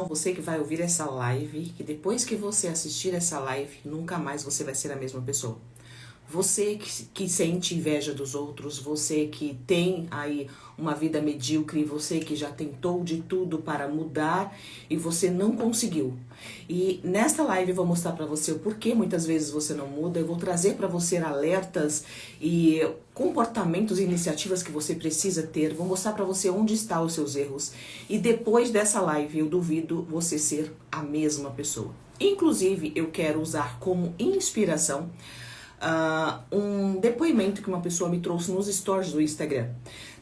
Você que vai ouvir essa live, que depois que você assistir essa live, nunca mais você vai ser a mesma pessoa. Você que sente inveja dos outros, você que tem aí uma vida medíocre, você que já tentou de tudo para mudar e você não conseguiu. E nesta live eu vou mostrar para você o porquê muitas vezes você não muda, eu vou trazer para você alertas e comportamentos e iniciativas que você precisa ter, vou mostrar para você onde estão os seus erros e depois dessa live eu duvido você ser a mesma pessoa. Inclusive eu quero usar como inspiração um depoimento que uma pessoa me trouxe nos stories do Instagram.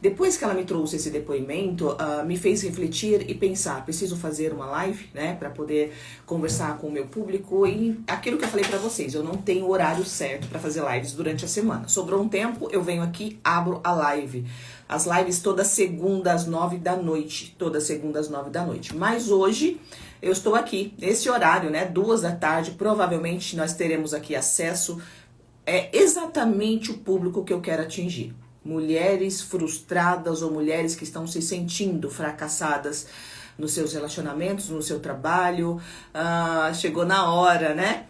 Depois que ela me trouxe esse depoimento, me fez refletir e pensar, preciso fazer uma live, né, para poder conversar com o meu público e aquilo que eu falei para vocês, eu não tenho horário certo para fazer lives durante a semana. Sobrou um tempo, eu venho aqui, abro a live. As lives toda segunda às 9 da noite, toda segunda às 9 da noite. Mas hoje eu estou aqui, nesse horário, né, 2 da tarde, provavelmente nós teremos aqui acesso. É exatamente o público que eu quero atingir. Mulheres frustradas ou mulheres que estão se sentindo fracassadas nos seus relacionamentos, no seu trabalho. Chegou na hora, né?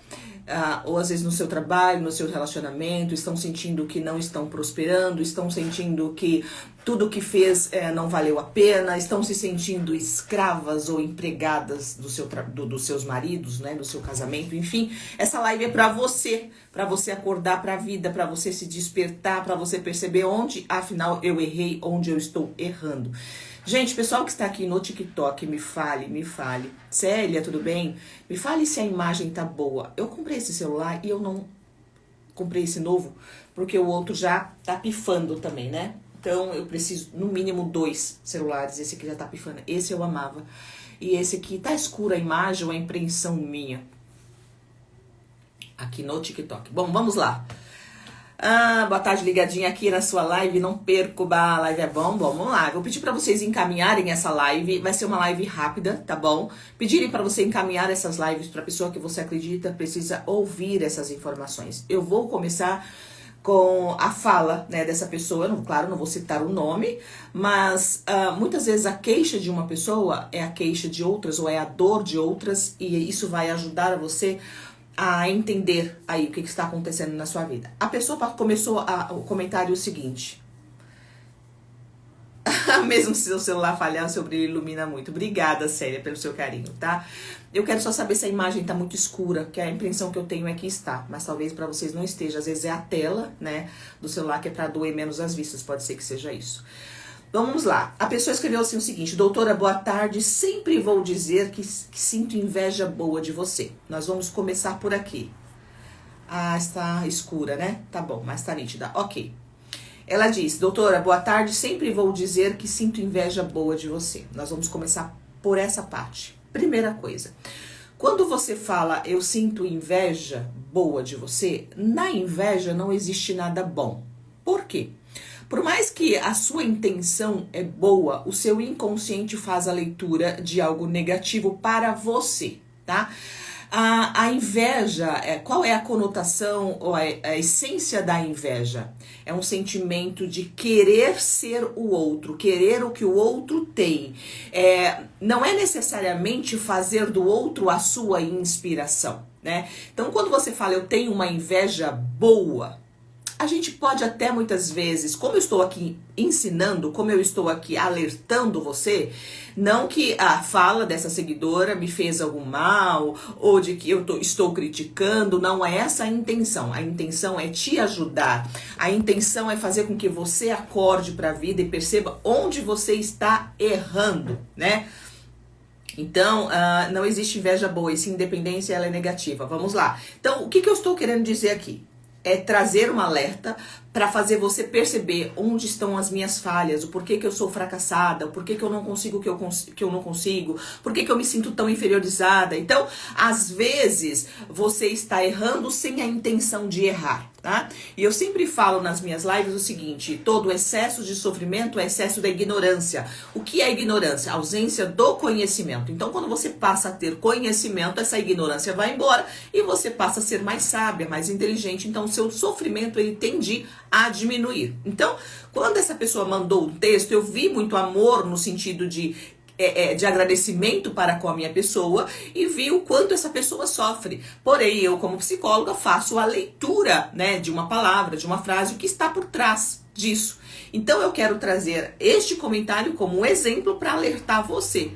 Ou às vezes no seu trabalho, no seu relacionamento, estão sentindo que não estão prosperando, estão sentindo que tudo que fez não valeu a pena, estão se sentindo escravas ou empregadas dos seus maridos, né, do seu casamento, enfim. Essa live é para você acordar para a vida, para você se despertar, para você perceber onde, afinal, eu errei, onde eu estou errando. Gente, pessoal que está aqui no TikTok, me fale. Célia, tudo bem? Me fale se a imagem tá boa. Eu comprei esse celular e eu não comprei esse novo, porque o outro já tá pifando também, né? Então eu preciso, no mínimo, 2 celulares. Esse aqui já tá pifando. Esse eu amava. E esse aqui, tá escura a imagem ou é impressão minha? Aqui no TikTok. Bom, vamos lá. Boa tarde, ligadinha aqui na sua live, não perco, a live é bom, vamos lá, vou pedir para vocês encaminharem essa live, vai ser uma live rápida, tá bom? Pedirem para você encaminhar essas lives para a pessoa que você acredita precisa ouvir essas informações. Eu vou começar com a fala, né, dessa pessoa, claro, não vou citar o nome, mas muitas vezes a queixa de uma pessoa é a queixa de outras ou é a dor de outras e isso vai ajudar a você a entender aí o que está acontecendo na sua vida. A pessoa começou o comentário seguinte. Mesmo se o celular falhar, o seu brilho ilumina muito. Obrigada, Célia, pelo seu carinho, tá? Eu quero só saber se a imagem tá muito escura, que a impressão que eu tenho é que está, mas talvez para vocês não esteja. Às vezes é a tela, né, do celular que é para doer menos as vistas, pode ser que seja isso. Vamos lá, a pessoa escreveu assim o seguinte: doutora, boa tarde, sempre vou dizer que sinto inveja boa de você. Nós vamos começar por aqui. Está escura, né? Tá bom, mas tá nítida, ok. Ela diz, doutora, boa tarde, sempre vou dizer que sinto inveja boa de você. Nós vamos começar por essa parte. Primeira coisa, quando você fala eu sinto inveja boa de você, na inveja não existe nada bom. Por quê? Por mais que a sua intenção é boa, o seu inconsciente faz a leitura de algo negativo para você, tá? A inveja, qual é a conotação ou a essência da inveja? É um sentimento de querer ser o outro, querer o que o outro tem. Não é necessariamente fazer do outro a sua inspiração, né? Então, quando você fala eu tenho uma inveja boa, a gente pode até muitas vezes, como eu estou aqui ensinando, como eu estou aqui alertando você, não que a fala dessa seguidora me fez algum mal, ou de que eu estou criticando, não é essa a intenção. A intenção é te ajudar, a intenção é fazer com que você acorde para a vida e perceba onde você está errando, né? Então, não existe inveja boa, e se independência ela é negativa. Vamos lá. Então, o que eu estou querendo dizer aqui? É trazer um alerta para fazer você perceber onde estão as minhas falhas, o porquê que eu sou fracassada, o porquê que eu não consigo o que eu não consigo, porquê que eu me sinto tão inferiorizada. Então, às vezes, você está errando sem a intenção de errar, tá? E eu sempre falo nas minhas lives o seguinte: todo excesso de sofrimento é excesso da ignorância. O que é ignorância? A ausência do conhecimento. Então, quando você passa a ter conhecimento, essa ignorância vai embora e você passa a ser mais sábia, mais inteligente. Então, o seu sofrimento, ele tende a diminuir. Então, quando essa pessoa mandou um texto, eu vi muito amor no sentido de de agradecimento para com a minha pessoa e vi o quanto essa pessoa sofre. Porém, eu como psicóloga faço a leitura, né, de uma palavra, de uma frase, o que está por trás disso. Então eu quero trazer este comentário como um exemplo para alertar você.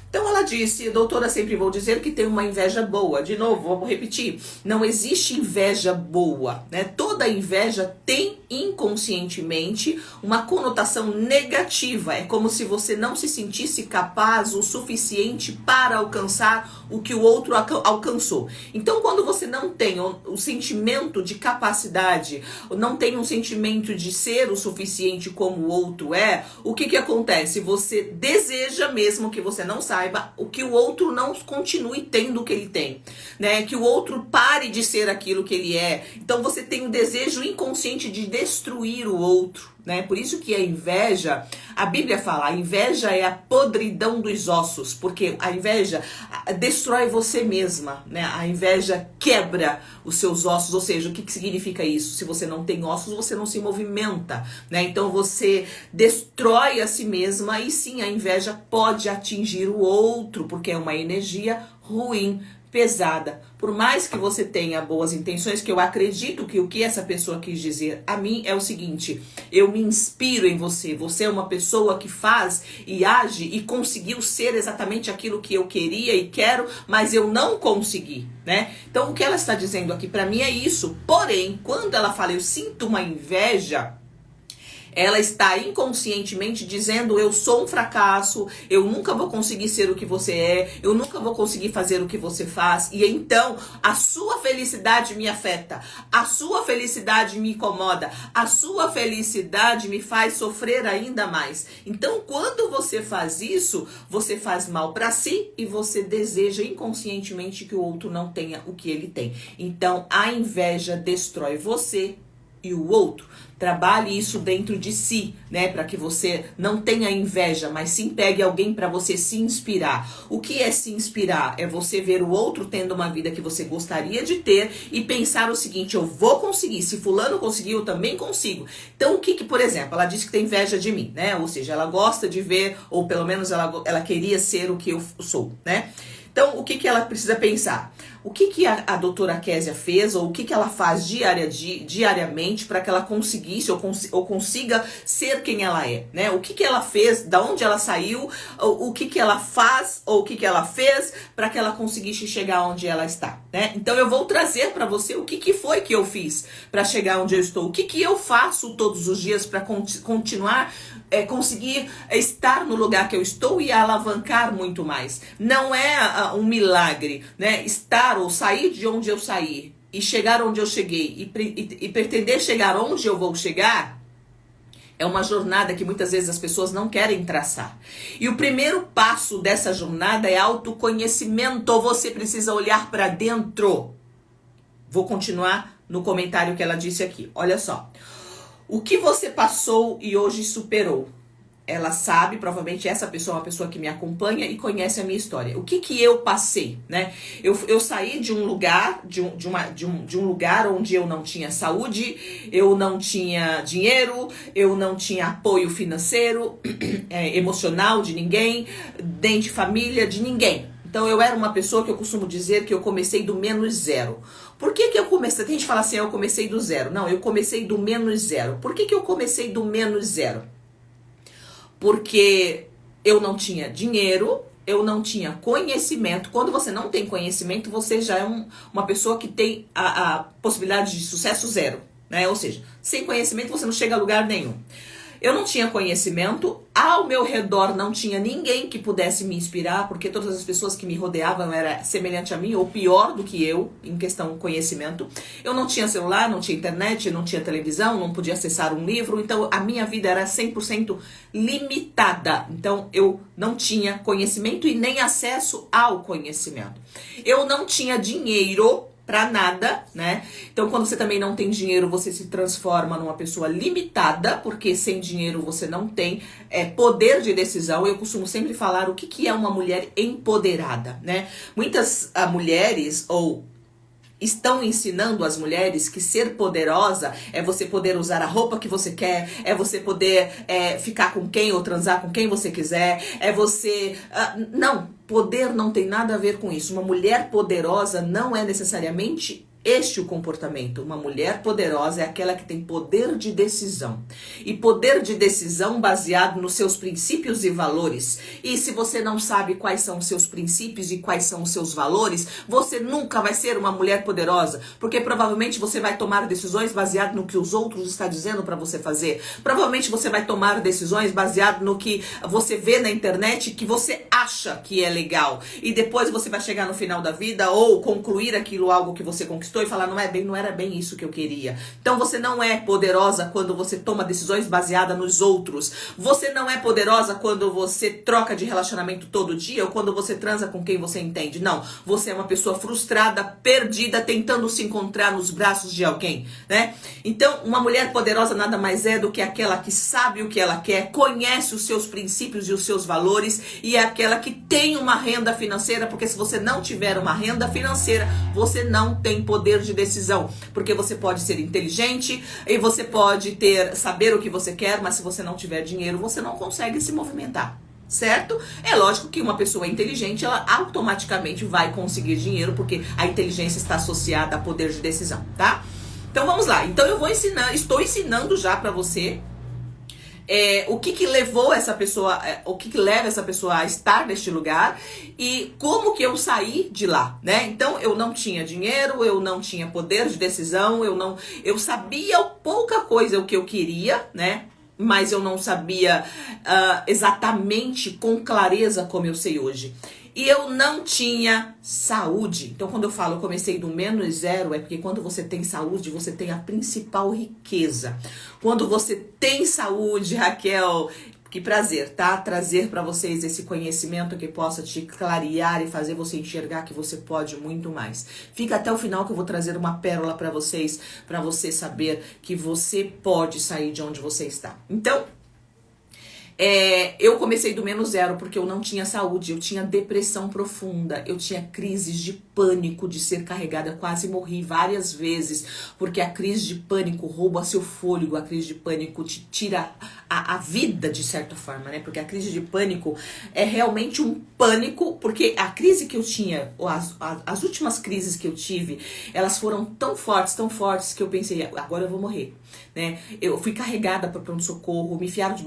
Então ela disse, doutora, sempre vou dizer que tem uma inveja boa. De novo, vamos repetir. Não existe inveja boa, né? Toda inveja tem inconscientemente uma conotação negativa. É como se você não se sentisse capaz o suficiente para alcançar o que o outro alcançou. Então quando você não tem o sentimento de capacidade, não tem um sentimento de ser o suficiente como o outro é, o que acontece? Você deseja mesmo que você não saiba o que o outro não continue tendo o que ele tem, né? Que o outro pare de ser aquilo que ele é. Então você tem um desejo inconsciente de destruir o outro, né? Por isso que a inveja, a Bíblia fala, a inveja é a podridão dos ossos, porque a inveja destrói você mesma, né? A inveja quebra os seus ossos, ou seja, o que significa isso? Se você não tem ossos, você não se movimenta, né? Então você destrói a si mesma e sim, a inveja pode atingir o outro, porque é uma energia ruim, pesada. Por mais que você tenha boas intenções, que eu acredito que o que essa pessoa quis dizer a mim é o seguinte: eu me inspiro em você. Você é uma pessoa que faz e age e conseguiu ser exatamente aquilo que eu queria e quero, mas eu não consegui, né? Então o que ela está dizendo aqui para mim é isso. Porém, quando ela fala eu sinto uma inveja, ela está inconscientemente dizendo eu sou um fracasso, eu nunca vou conseguir ser o que você é, eu nunca vou conseguir fazer o que você faz. E então a sua felicidade me afeta, a sua felicidade me incomoda, a sua felicidade me faz sofrer ainda mais. Então quando você faz isso, você faz mal para si e você deseja inconscientemente que o outro não tenha o que ele tem. Então a inveja destrói você e o outro. Trabalhe isso dentro de si, né? Para que você não tenha inveja, mas sim pegue alguém para você se inspirar. O que é se inspirar? É você ver o outro tendo uma vida que você gostaria de ter e pensar o seguinte: eu vou conseguir. Se fulano conseguiu, eu também consigo. Então, por exemplo, ela disse que tem inveja de mim, né? Ou seja, ela gosta de ver, ou pelo menos ela queria ser o que eu sou, né? Então, o que ela precisa pensar? O que a doutora Késia fez, ou o que ela faz diariamente para que ela conseguisse ou consiga ser quem ela é, né? O que ela fez, da onde ela saiu, o que ela faz, ou o que ela fez para que ela conseguisse chegar onde ela está, né? Então eu vou trazer para você o que foi que eu fiz para chegar onde eu estou, o que eu faço todos os dias para continuar, conseguir estar no lugar que eu estou e alavancar muito mais. Não é um milagre, né? Estar ou sair de onde eu saí e chegar onde eu cheguei e pretender chegar onde eu vou chegar é uma jornada que muitas vezes as pessoas não querem traçar. E o primeiro passo dessa jornada é autoconhecimento. Você precisa olhar para dentro. Vou continuar no comentário que ela disse aqui. Olha só. O que você passou e hoje superou? Ela sabe, provavelmente essa pessoa é uma pessoa que me acompanha e conhece a minha história. O que eu passei, né? Eu saí de um lugar, de um lugar onde eu não tinha saúde, eu não tinha dinheiro, eu não tinha apoio financeiro, emocional de ninguém, nem de família, de ninguém. Então eu era uma pessoa que eu costumo dizer que eu comecei do menos zero. Por que eu comecei? Tem gente que fala assim, eu comecei do zero. Não, eu comecei do menos zero. Por que eu comecei do menos zero? Porque eu não tinha dinheiro, eu não tinha conhecimento. Quando você não tem conhecimento, você já é uma pessoa que tem a possibilidade de sucesso zero, né? Ou seja, sem conhecimento você não chega a lugar nenhum. Eu não tinha conhecimento, ao meu redor não tinha ninguém que pudesse me inspirar, porque todas as pessoas que me rodeavam eram semelhantes a mim, ou pior do que eu, em questão de conhecimento. Eu não tinha celular, não tinha internet, não tinha televisão, não podia acessar um livro, então a minha vida era 100% limitada. Então eu não tinha conhecimento e nem acesso ao conhecimento. Eu não tinha dinheiro pra nada, né? Então, quando você também não tem dinheiro, você se transforma numa pessoa limitada, porque sem dinheiro você não tem poder de decisão. Eu costumo sempre falar o que é uma mulher empoderada, né? Muitas mulheres ou estão ensinando as mulheres que ser poderosa é você poder usar a roupa que você quer, é você poder ficar com quem ou transar com quem você quiser, é você... não, poder não tem nada a ver com isso. Uma mulher poderosa não é necessariamente este o comportamento. Uma mulher poderosa é aquela que tem poder de decisão. E poder de decisão baseado nos seus princípios e valores. E se você não sabe quais são os seus princípios e quais são os seus valores, você nunca vai ser uma mulher poderosa. Porque provavelmente você vai tomar decisões baseado no que os outros estão dizendo para você fazer. Provavelmente você vai tomar decisões baseado no que você vê na internet que você acha que é legal. E depois você vai chegar no final da vida ou concluir aquilo, algo que você conquistou, e falar, não era bem isso que eu queria. Então você não é poderosa quando você toma decisões baseadas nos outros. Você não é poderosa quando você troca de relacionamento todo dia ou quando você transa com quem você entende. Não, você é uma pessoa frustrada, perdida, tentando se encontrar nos braços de alguém, né? Então, uma mulher poderosa nada mais é do que aquela que sabe o que ela quer, conhece os seus princípios e os seus valores, e é aquela que tem uma renda financeira, porque se você não tiver uma renda financeira, você não tem poder de decisão, porque você pode ser inteligente e você pode saber o que você quer, mas se você não tiver dinheiro, você não consegue se movimentar, certo? É lógico que uma pessoa inteligente, ela automaticamente vai conseguir dinheiro, porque a inteligência está associada a poder de decisão, tá? Então vamos lá. Então eu estou ensinando já para você o que levou essa pessoa, o que leva essa pessoa a estar neste lugar e como que eu saí de lá, né? Então eu não tinha dinheiro, eu não tinha poder de decisão, eu sabia pouca coisa o que eu queria, né? Mas eu não sabia exatamente com clareza como eu sei hoje. E eu não tinha saúde. Então, quando eu falo eu comecei do -0, é porque quando você tem saúde, você tem a principal riqueza. Quando você tem saúde, Raquel, que prazer, tá? Trazer para vocês esse conhecimento que possa te clarear e fazer você enxergar que você pode muito mais. Fica até o final que eu vou trazer uma pérola para vocês, para você saber que você pode sair de onde você está. Então, eu comecei do -0 porque eu não tinha saúde, eu tinha depressão profunda, eu tinha crises de pânico de ser carregada, quase morri várias vezes, porque a crise de pânico rouba seu fôlego, a crise de pânico te tira a vida de certa forma, né? Porque a crise de pânico é realmente um pânico, porque a crise que eu tinha, as últimas crises que eu tive, elas foram tão fortes que eu pensei, agora eu vou morrer, né? Eu fui carregada para pronto-socorro, me enfiaram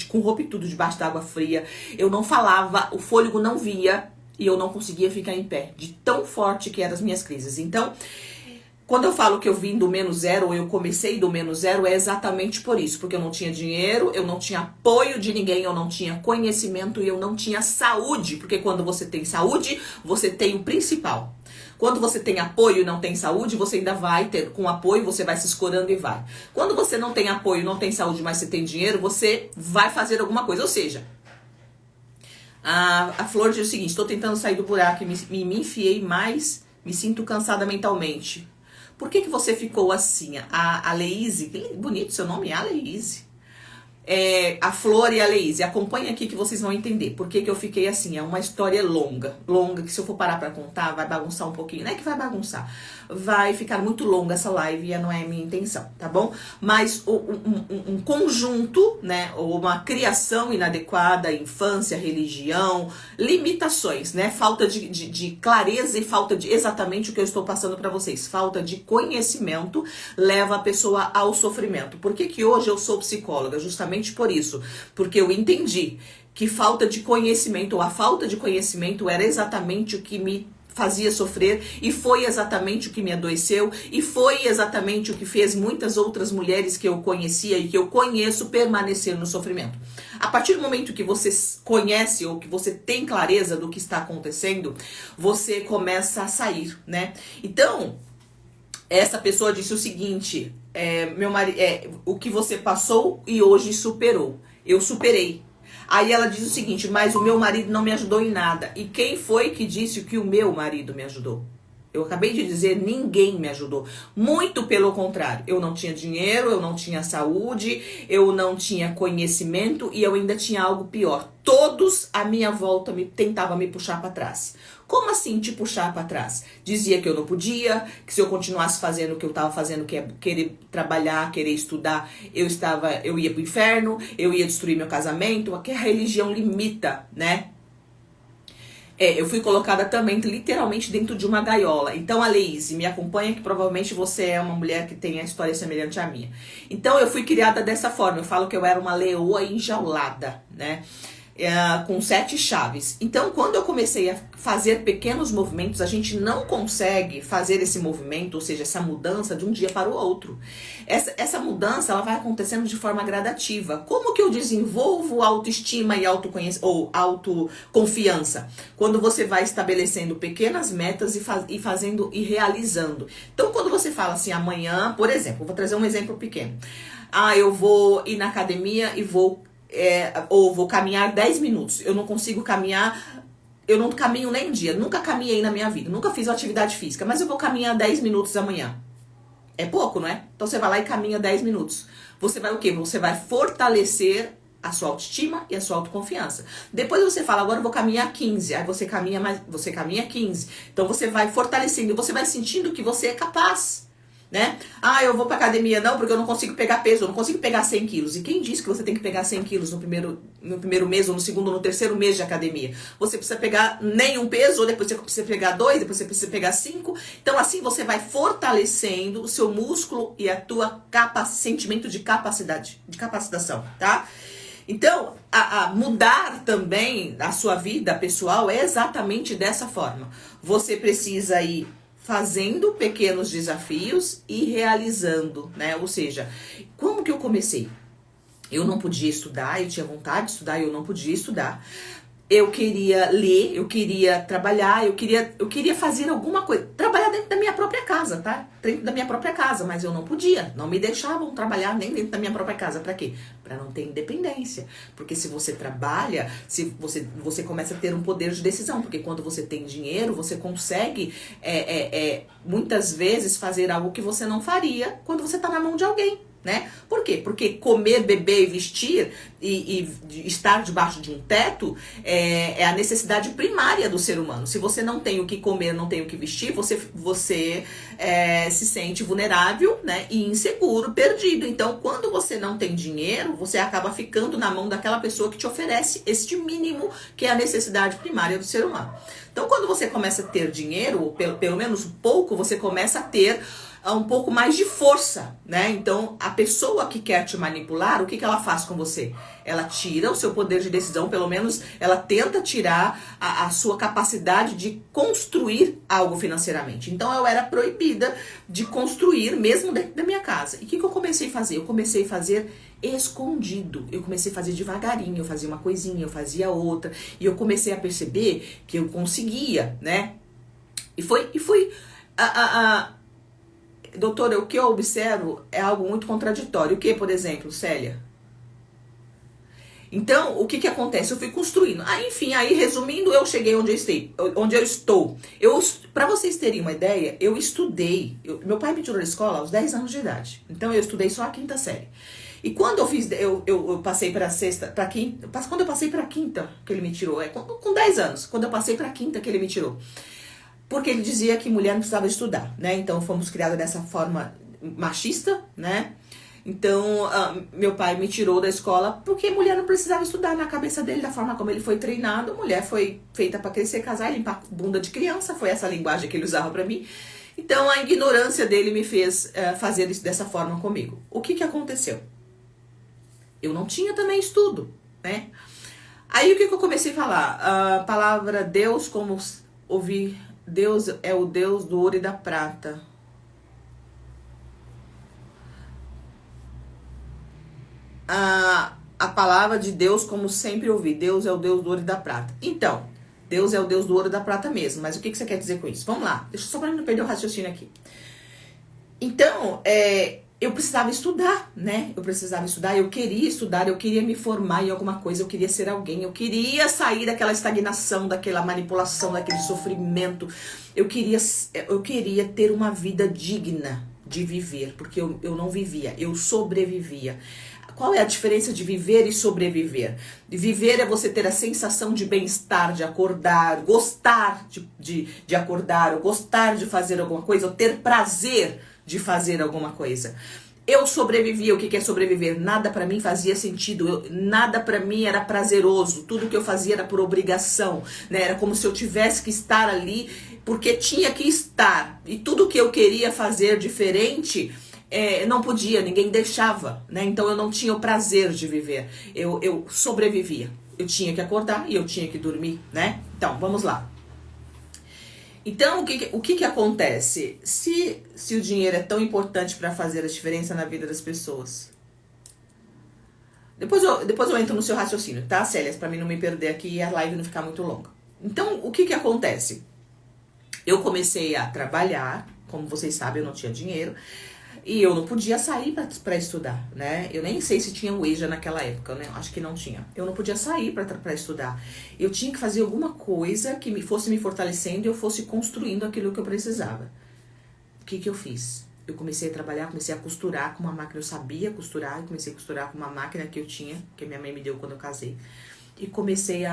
com roupa e tudo debaixo da água fria, eu não falava, o fôlego não via e eu não conseguia ficar em pé, de tão forte que eram as minhas crises. Então, quando eu falo que eu vim do -0, ou eu comecei do -0, é exatamente por isso. Porque eu não tinha dinheiro, eu não tinha apoio de ninguém, eu não tinha conhecimento e eu não tinha saúde. Porque quando você tem saúde, você tem o principal. Quando você tem apoio e não tem saúde, você ainda vai ter, com apoio, você vai se escorando e vai. Quando você não tem apoio, não tem saúde, mas você tem dinheiro, você vai fazer alguma coisa. Ou seja, a Flor diz o seguinte, estou tentando sair do buraco e me enfiei mais, me sinto cansada mentalmente. Por que você ficou assim? A Leíse, que bonito seu nome, a Leíse. A Flor e a Leíse, acompanha aqui que vocês vão entender por que eu fiquei assim. É uma história longa, que se eu for parar pra contar, vai bagunçar um pouquinho. Não é que vai bagunçar, vai ficar muito longa essa live e não é a minha intenção, tá bom? Mas um conjunto, né, ou uma criação inadequada, infância, religião, limitações, né, falta de clareza e falta de exatamente o que eu estou passando pra vocês, falta de conhecimento leva a pessoa ao sofrimento. Por que hoje eu sou psicóloga? Justamente por isso, porque eu entendi que falta de conhecimento, ou a falta de conhecimento era exatamente o que me fazia sofrer, e foi exatamente o que me adoeceu, e foi exatamente o que fez muitas outras mulheres que eu conhecia e que eu conheço permanecer no sofrimento. A partir do momento que você conhece ou que você tem clareza do que está acontecendo, você começa a sair, né? Então, essa pessoa disse o seguinte, meu marido, o que você passou e hoje superou. Eu superei. Aí ela diz o seguinte, mas o meu marido não me ajudou em nada. E quem foi que disse que o meu marido me ajudou? Eu acabei de dizer, ninguém me ajudou. Muito pelo contrário. Eu não tinha dinheiro, eu não tinha saúde, eu não tinha conhecimento e eu ainda tinha algo pior. Todos à minha volta tentavam me puxar para trás. Como assim te puxar para trás? Dizia que eu não podia, que se eu continuasse fazendo o que eu estava fazendo, que é querer trabalhar, querer estudar, eu ia pro inferno, eu ia destruir meu casamento, que a religião limita, né? Eu fui colocada também literalmente dentro de uma gaiola. Então, a Leise, me acompanha, que provavelmente você é uma mulher que tem a história semelhante à minha. Então, eu fui criada dessa forma. Eu falo que eu era uma leoa enjaulada, né? Com 7 chaves. Então, quando eu comecei a fazer pequenos movimentos, a gente não consegue fazer esse movimento, ou seja, essa mudança de um dia para o outro. Essa mudança, ela vai acontecendo de forma gradativa. Como que eu desenvolvo autoestima e autoconfiança? Quando você vai estabelecendo pequenas metas e fazendo e realizando. Então, quando você fala assim, amanhã, por exemplo, vou trazer um exemplo pequeno. Eu vou ir na academia e ou vou caminhar 10 minutos. Eu não consigo caminhar, eu não caminho nem um dia, nunca caminhei na minha vida, nunca fiz atividade física, mas eu vou caminhar 10 minutos amanhã. É pouco, não é? Então você vai lá e caminha 10 minutos. Você vai o quê? Você vai fortalecer a sua autoestima e a sua autoconfiança. Depois você fala, agora eu vou caminhar 15. Aí você caminha 15. Então você vai fortalecendo, você vai sentindo que você é capaz. Né? Eu vou pra academia não, porque eu não consigo pegar peso, eu não consigo pegar 100 quilos. E quem disse que você tem que pegar 100 quilos no primeiro mês, ou no segundo, ou no terceiro mês de academia? Você precisa pegar nenhum peso, ou depois você precisa pegar 2, depois você precisa pegar 5. Então assim você vai fortalecendo o seu músculo e a tua sentimento de capacitação, tá? Então, mudar também a sua vida pessoal é exatamente dessa forma. Você precisa ir fazendo pequenos desafios e realizando, né? Ou seja, como que eu comecei? Eu não podia estudar, eu tinha vontade de estudar e eu não podia estudar. Eu queria ler, eu queria trabalhar, eu queria fazer alguma coisa. Trabalhar dentro da minha própria casa, tá? Dentro da minha própria casa, mas eu não podia. Não me deixavam trabalhar nem dentro da minha própria casa. Pra quê? Pra não ter independência. Porque se você trabalha, se você começa a ter um poder de decisão. Porque quando você tem dinheiro, você consegue muitas vezes fazer algo que você não faria quando você tá na mão de alguém. Né? Por quê? Porque comer, beber e vestir e estar debaixo de um teto é a necessidade primária do ser humano. Se você não tem o que comer, não tem o que vestir, você se sente vulnerável, né? E inseguro, perdido. Então, quando você não tem dinheiro, você acaba ficando na mão daquela pessoa que te oferece este mínimo que é a necessidade primária do ser humano. Então, quando você começa a ter dinheiro, pelo menos pouco, você começa a ter um pouco mais de força, né? Então, a pessoa que quer te manipular, o que ela faz com você? Ela tira o seu poder de decisão, pelo menos ela tenta tirar a sua capacidade de construir algo financeiramente. Então, eu era proibida de construir mesmo dentro da minha casa. E o que eu comecei a fazer? Eu comecei a fazer escondido. Eu comecei a fazer devagarinho, eu fazia uma coisinha, eu fazia outra. E eu comecei a perceber que eu conseguia, né? E fui... Doutora, o que eu observo é algo muito contraditório. O que, por exemplo, Célia? Então, o que acontece? Eu fui construindo. Enfim, aí resumindo, eu cheguei onde eu estou. Para vocês terem uma ideia, eu estudei. Meu pai me tirou da escola aos 10 anos de idade. Então, eu estudei só a 5ª série. E quando eu fiz, eu passei para sexta, para quinta. Quando eu passei para quinta, que ele me tirou, com 10 anos. Quando eu passei para quinta, que ele me tirou. Porque ele dizia que mulher não precisava estudar, né? Então, fomos criadas dessa forma machista, né? Então, meu pai me tirou da escola porque mulher não precisava estudar. Na cabeça dele, da forma como ele foi treinado, mulher foi feita para crescer, casar e limpar bunda de criança. Foi essa a linguagem que ele usava para mim. Então, a ignorância dele me fez fazer isso dessa forma comigo. O que aconteceu? Eu não tinha também estudo, né? Aí, o que eu comecei a falar? A palavra Deus, como ouvi... Deus é o Deus do ouro e da prata. A palavra de Deus, como sempre ouvi, Deus é o Deus do ouro e da prata. Então, Deus é o Deus do ouro e da prata mesmo. Mas o que você quer dizer com isso? Vamos lá, deixa só para não perder o raciocínio aqui. Então, eu precisava estudar, né? Eu precisava estudar, eu queria me formar em alguma coisa, eu queria ser alguém, eu queria sair daquela estagnação, daquela manipulação, daquele sofrimento. Eu queria ter uma vida digna de viver, porque eu não vivia, eu sobrevivia. Qual é a diferença de viver e sobreviver? Viver é você ter a sensação de bem-estar, de acordar, gostar de acordar, ou gostar de fazer alguma coisa, ou ter prazer de fazer alguma coisa. Eu sobrevivia. O que é sobreviver? Nada pra mim fazia sentido, nada pra mim era prazeroso, tudo que eu fazia era por obrigação, né? Era como se eu tivesse que estar ali porque tinha que estar, e tudo que eu queria fazer diferente, não podia, ninguém deixava, né? Então eu não tinha o prazer de viver, eu sobrevivia, eu tinha que acordar e eu tinha que dormir, né? Então, vamos lá. Então, o que acontece? Se o dinheiro é tão importante para fazer a diferença na vida das pessoas. Depois eu entro no seu raciocínio, tá, Célia? Para mim não me perder aqui e a live não ficar muito longa. Então, o que acontece? Eu comecei a trabalhar, como vocês sabem, eu não tinha dinheiro. E eu não podia sair para estudar, né? Eu nem sei se tinha o EJA naquela época, né? Acho que não tinha. Eu não podia sair para estudar. Eu tinha que fazer alguma coisa que fosse me fortalecendo e eu fosse construindo aquilo que eu precisava. O que eu fiz? Eu comecei a trabalhar, comecei a costurar com uma máquina. Eu sabia costurar, eu comecei a costurar com uma máquina que eu tinha, que a minha mãe me deu quando eu casei. E comecei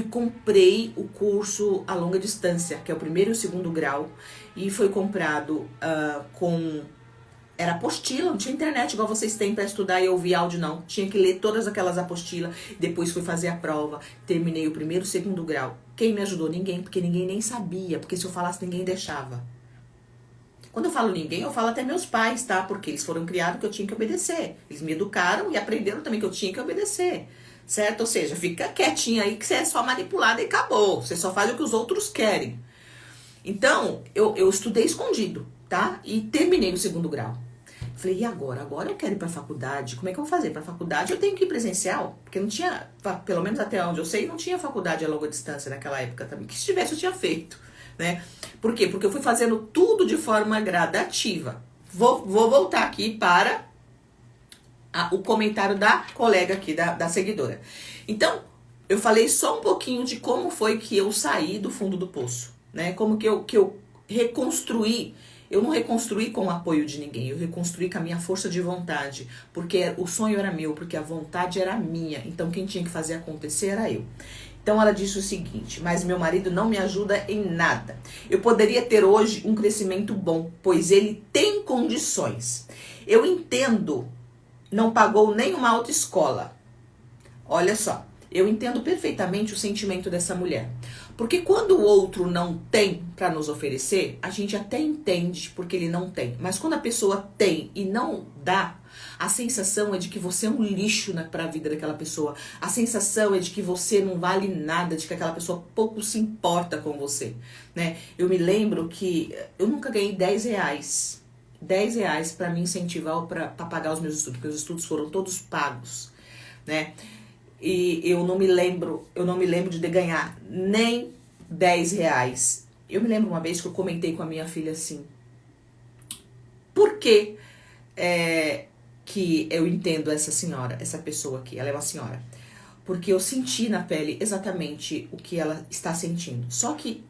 comprei o curso a longa distância, que é o 1º e o 2º grau, e foi comprado era apostila, não tinha internet igual vocês têm para estudar e ouvir áudio, não. Tinha que ler todas aquelas apostilas, depois fui fazer a prova, terminei o 1º e o 2º grau. Quem me ajudou? Ninguém, porque ninguém nem sabia, porque se eu falasse ninguém deixava. Quando eu falo ninguém, eu falo até meus pais, tá? Porque eles foram criados que eu tinha que obedecer. Eles me educaram e aprenderam também que eu tinha que obedecer. Certo? Ou seja, fica quietinha aí que você é só manipulada e acabou. Você só faz o que os outros querem. Então, eu estudei escondido, tá? E terminei o 2º grau. Falei, e agora? Agora eu quero ir pra faculdade. Como é que eu vou fazer? Pra faculdade eu tenho que ir presencial. Porque não tinha, pelo menos até onde eu sei, não tinha faculdade a longa distância naquela época também. Que se tivesse eu tinha feito, né? Por quê? Porque eu fui fazendo tudo de forma gradativa. Vou voltar aqui para o comentário da colega aqui, da seguidora. Então, eu falei só um pouquinho de como foi que eu saí do fundo do poço, né? Como que eu reconstruí. Eu não reconstruí com o apoio de ninguém, eu reconstruí com a minha força de vontade, porque o sonho era meu, porque a vontade era minha, então quem tinha que fazer acontecer era eu. Então ela disse o seguinte, mas meu marido não me ajuda em nada. Eu poderia ter hoje um crescimento bom, pois ele tem condições. Eu entendo, não pagou nem uma autoescola. Olha só, eu entendo perfeitamente o sentimento dessa mulher. Porque quando o outro não tem para nos oferecer, a gente até entende porque ele não tem. Mas quando a pessoa tem e não dá, a sensação é de que você é um lixo para a vida daquela pessoa. A sensação é de que você não vale nada, de que aquela pessoa pouco se importa com você, né? Eu me lembro que eu nunca ganhei 10 reais. 10 reais para me incentivar para pagar os meus estudos, porque os estudos foram todos pagos, né? E eu não me lembro de ganhar nem 10 reais. Eu me lembro uma vez que eu comentei com a minha filha assim, por que que eu entendo essa senhora, essa pessoa aqui, ela é uma senhora? Porque eu senti na pele exatamente o que ela está sentindo. Só que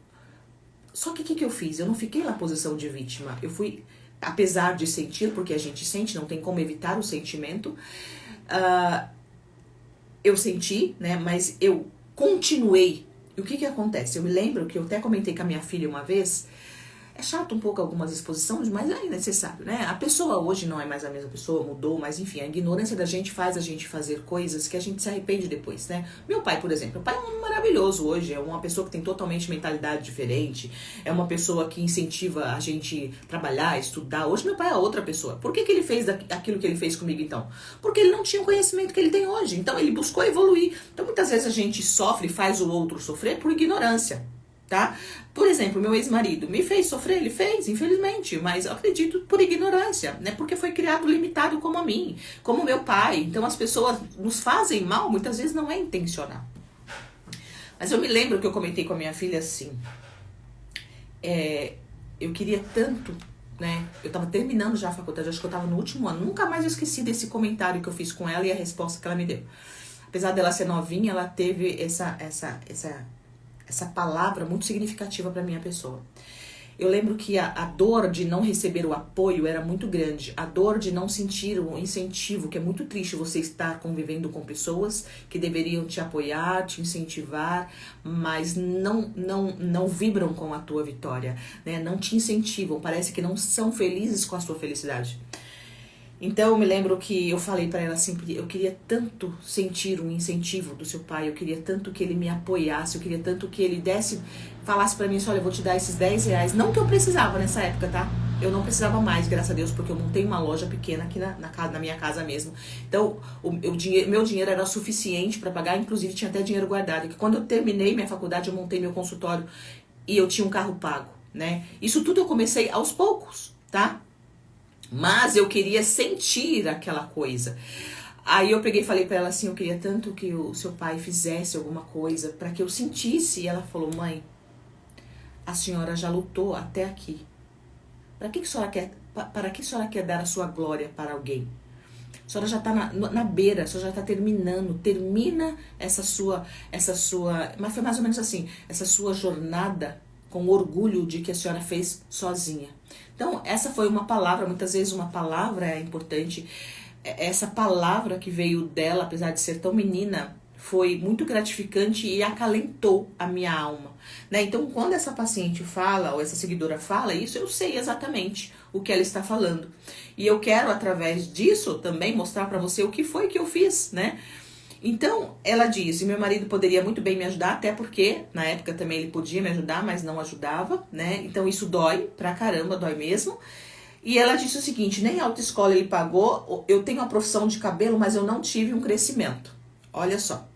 o que eu fiz? Eu não fiquei na posição de vítima, eu fui, apesar de sentir, porque a gente sente, não tem como evitar o sentimento, eu senti, né, mas eu continuei. E o que acontece? Eu me lembro que eu até comentei com a minha filha uma vez, é chato um pouco algumas exposições, mas é necessário, né? A pessoa hoje não é mais a mesma pessoa, mudou, mas enfim, a ignorância da gente faz a gente fazer coisas que a gente se arrepende depois, né? Meu pai, por exemplo, meu pai é um maravilhoso hoje, é uma pessoa que tem totalmente mentalidade diferente, é uma pessoa que incentiva a gente trabalhar, estudar. Hoje meu pai é outra pessoa. Por que ele fez aquilo que ele fez comigo então? Porque ele não tinha o conhecimento que ele tem hoje, então ele buscou evoluir. Então muitas vezes a gente sofre, faz o outro sofrer por ignorância. Tá? Por exemplo, meu ex-marido me fez sofrer, ele fez, infelizmente, mas eu acredito por ignorância, né? Porque foi criado limitado como a mim, como meu pai. Então as pessoas nos fazem mal, muitas vezes não é intencional. Mas eu me lembro que eu comentei com a minha filha assim, eu queria tanto né? Eu tava terminando já a faculdade, acho que eu tava no último ano. Nunca mais eu esqueci desse comentário que eu fiz com ela e a resposta que ela me deu. Apesar dela ser novinha, ela teve essa palavra muito significativa pra minha pessoa. Eu lembro que a dor de não receber o apoio era muito grande. A dor de não sentir o incentivo, que é muito triste você estar convivendo com pessoas que deveriam te apoiar, te incentivar, mas não vibram com a tua vitória, né? Não te incentivam, parece que não são felizes com a sua felicidade. Então eu me lembro que eu falei pra ela sempre, eu queria tanto sentir um incentivo do seu pai, eu queria tanto que ele me apoiasse, eu queria tanto que ele falasse pra mim assim, olha, eu vou te dar esses 10 reais. Não que eu precisava nessa época, tá? Eu não precisava mais, graças a Deus, porque eu montei uma loja pequena aqui na minha casa mesmo. Então, meu dinheiro era suficiente pra pagar, inclusive tinha até dinheiro guardado. Que quando eu terminei minha faculdade, eu montei meu consultório e eu tinha um carro pago, né? Isso tudo eu comecei aos poucos, tá? Mas eu queria sentir aquela coisa. Aí eu peguei e falei pra ela assim, eu queria tanto que o seu pai fizesse alguma coisa pra que eu sentisse. E ela falou, mãe, a senhora já lutou até aqui. Para que a senhora quer dar a sua glória para alguém? A senhora já está na beira, a senhora já está terminando. Termina essa sua... Mas foi mais ou menos assim, essa sua jornada com orgulho de que a senhora fez sozinha. Então, essa foi uma palavra, muitas vezes uma palavra é importante. Essa palavra que veio dela, apesar de ser tão menina, foi muito gratificante e acalentou a minha alma, né? Então, quando essa paciente fala, ou essa seguidora fala isso, eu sei exatamente o que ela está falando. E eu quero, através disso, também mostrar para você o que foi que eu fiz, né? Então, ela disse, meu marido poderia muito bem me ajudar, até porque, na época também ele podia me ajudar, mas não ajudava, né? Então, isso dói pra caramba, dói mesmo. E ela disse o seguinte, nem a autoescola ele pagou, eu tenho a profissão de cabelo, mas eu não tive um crescimento. Olha só.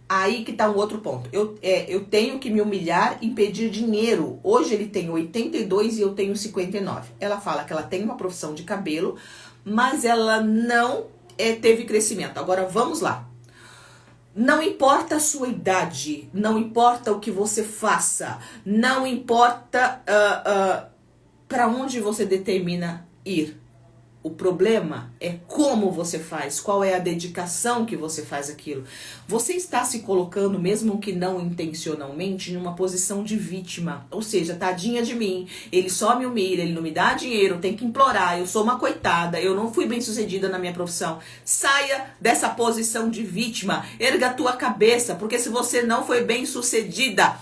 Aí que tá um outro ponto. Eu tenho que me humilhar e pedir dinheiro. Hoje ele tem 82 e eu tenho 59. Ela fala que ela tem uma profissão de cabelo, mas ela não teve crescimento. Agora, vamos lá. Não importa a sua idade, não importa o que você faça, não importa para onde você determina ir. O problema é como você faz, qual é a dedicação que você faz aquilo. Você está se colocando, mesmo que não intencionalmente, numa posição de vítima. Ou seja, tadinha de mim, ele só me humilha, ele não me dá dinheiro, eu tenho que implorar, eu sou uma coitada, eu não fui bem sucedida na minha profissão. Saia dessa posição de vítima, erga a tua cabeça, porque se você não foi bem sucedida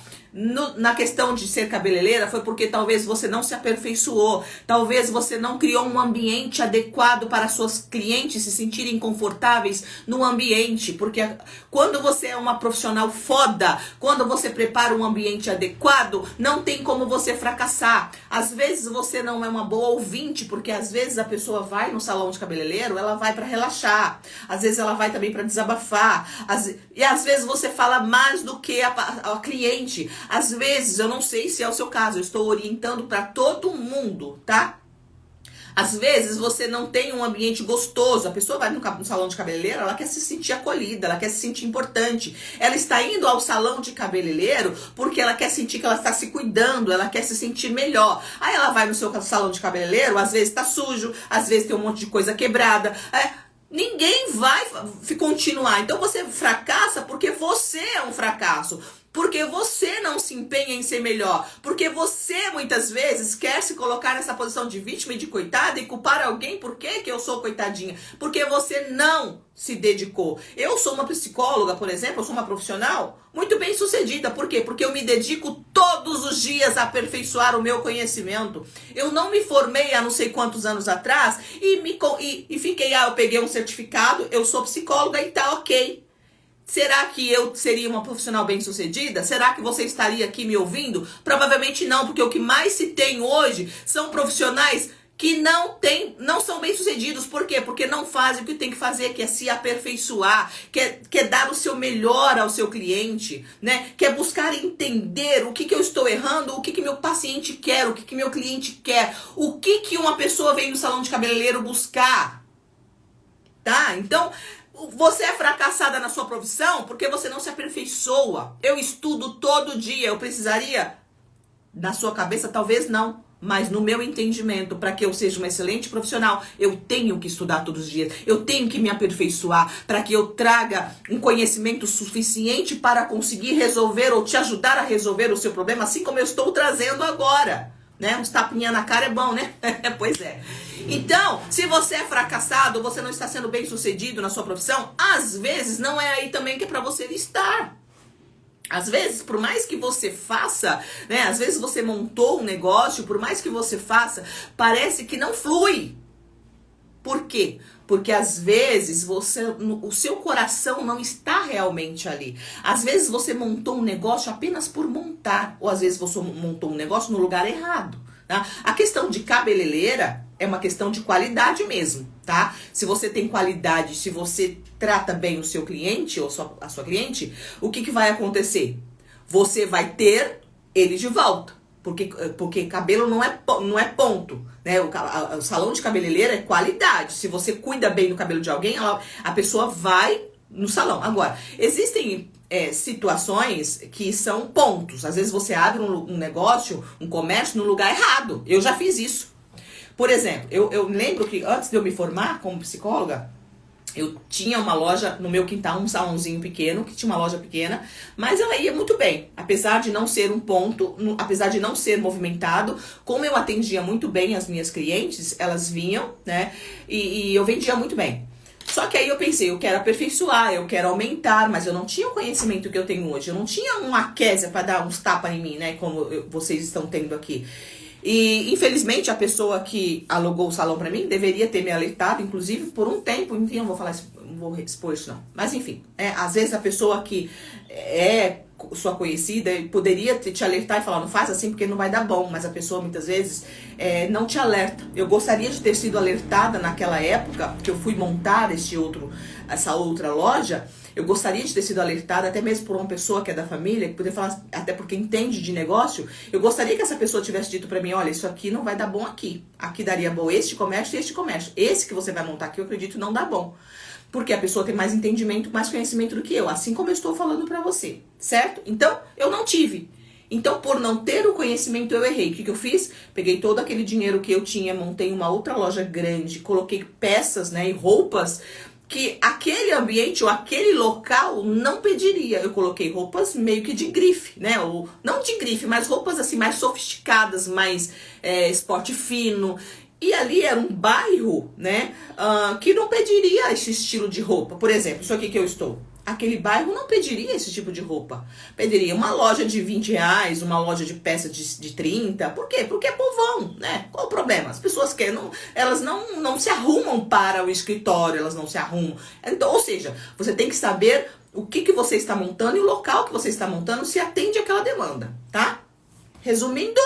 na questão de ser cabeleireira, foi porque talvez você não se aperfeiçoou, talvez você não criou um ambiente adequado para suas clientes se sentirem confortáveis no ambiente, porque quando você é uma profissional foda, quando você prepara um ambiente adequado, não tem como você fracassar. Às vezes você não é uma boa ouvinte, porque às vezes a pessoa vai no salão de cabeleireiro, ela vai para relaxar, às vezes ela vai também para desabafar, e às vezes você fala mais do que a cliente. Às vezes, eu não sei se é o seu caso, eu estou orientando para todo mundo, tá? Às vezes você não tem um ambiente gostoso, a pessoa vai no salão de cabeleireiro, ela quer se sentir acolhida, ela quer se sentir importante. Ela está indo ao salão de cabeleireiro porque ela quer sentir que ela está se cuidando, ela quer se sentir melhor. Aí ela vai no seu salão de cabeleireiro, às vezes está sujo, às vezes tem um monte de coisa quebrada. Ninguém vai continuar. Então você fracassa porque você é um fracasso. Porque você não se empenha em ser melhor. Porque você, muitas vezes, quer se colocar nessa posição de vítima e de coitada e culpar alguém. Por que eu sou coitadinha? Porque você não se dedicou. Eu sou uma psicóloga, por exemplo, eu sou uma profissional muito bem sucedida. Por quê? Porque eu me dedico todos os dias a aperfeiçoar o meu conhecimento. Eu não me formei há não sei quantos anos atrás e fiquei, eu peguei um certificado, eu sou psicóloga e tá ok. Será que eu seria uma profissional bem-sucedida? Será que você estaria aqui me ouvindo? Provavelmente não, porque o que mais se tem hoje são profissionais que não são bem-sucedidos. Por quê? Porque não fazem o que tem que fazer, que é se aperfeiçoar, quer dar o seu melhor ao seu cliente, né? Quer buscar entender o que eu estou errando, o que meu paciente quer, o que meu cliente quer, o que uma pessoa vem no salão de cabeleireiro buscar, tá? Então, você é fracassada na sua profissão porque você não se aperfeiçoa. Eu estudo todo dia, eu precisaria? Na sua cabeça, talvez não. Mas no meu entendimento, para que eu seja um excelente profissional, eu tenho que estudar todos os dias. Eu tenho que me aperfeiçoar para que eu traga um conhecimento suficiente para conseguir resolver ou te ajudar a resolver o seu problema, assim como eu estou trazendo agora. Né? Uns tapinha na cara é bom, né? Pois é. Então, se você é fracassado, você não está sendo bem sucedido na sua profissão, às vezes não é aí também que é para você estar. Às vezes, por mais que você faça, né? Às vezes você montou um negócio, por mais que você faça, parece que não flui. Por quê? Porque às vezes o seu coração não está realmente ali. Às vezes você montou um negócio apenas por montar, ou às vezes você montou um negócio no lugar errado. Tá? A questão de cabeleireira é uma questão de qualidade mesmo, tá? Se você tem qualidade, se você trata bem o seu cliente ou a sua cliente, o que vai acontecer? Você vai ter ele de volta. Porque cabelo não é ponto, né? O salão de cabeleireira é qualidade. Se você cuida bem do cabelo de alguém, a pessoa vai no salão. Agora, existem situações que são pontos. Às vezes você abre um negócio, um comércio no lugar errado. Eu já fiz isso. Por exemplo, eu lembro que antes de eu me formar como psicóloga, eu tinha uma loja no meu quintal, um salãozinho pequeno, que tinha uma loja pequena, mas ela ia muito bem. Apesar de não ser um ponto, apesar de não ser movimentado, como eu atendia muito bem as minhas clientes, elas vinham, né? E eu vendia muito bem. Só que aí eu pensei, eu quero aperfeiçoar, eu quero aumentar, mas eu não tinha o conhecimento que eu tenho hoje. Eu não tinha uma Kézia para dar uns tapas em mim, né? Como vocês estão tendo aqui. E, infelizmente, a pessoa que alugou o salão pra mim deveria ter me alertado, inclusive, por um tempo. Enfim, eu não vou falar isso, não vou expor isso, não. Mas, enfim, às vezes a pessoa que é sua conhecida poderia te alertar e falar, não faz assim porque não vai dar bom. Mas a pessoa, muitas vezes, não te alerta. Eu gostaria de ter sido alertada naquela época, que eu fui montar essa outra loja. Eu gostaria de ter sido alertada, até mesmo por uma pessoa que é da família, que poderia falar, até porque entende de negócio. Eu gostaria que essa pessoa tivesse dito pra mim, olha, isso aqui não vai dar bom aqui. Aqui daria bom este comércio e este comércio. Esse que você vai montar aqui, eu acredito, não dá bom. Porque a pessoa tem mais entendimento, mais conhecimento do que eu. Assim como eu estou falando pra você, certo? Então, eu não tive. Então, por não ter o conhecimento, eu errei. O que eu fiz? Peguei todo aquele dinheiro que eu tinha, montei uma outra loja grande, coloquei peças, né, e roupas que aquele ambiente ou aquele local não pediria. Eu coloquei roupas meio que de grife, né? Ou, não de grife, mas roupas assim mais sofisticadas, mais esporte fino. E ali era um bairro, né? Que não pediria esse estilo de roupa. Por exemplo, isso aqui que eu estou. Aquele bairro não pediria esse tipo de roupa. Pediria uma loja de R$20, uma loja de peça de 30. Por quê? Porque é povão, né? Qual o problema? As pessoas elas não se arrumam para o escritório, elas não se arrumam. Então, ou seja, você tem que saber o que você está montando e o local que você está montando se atende àquela demanda, tá? Resumindo,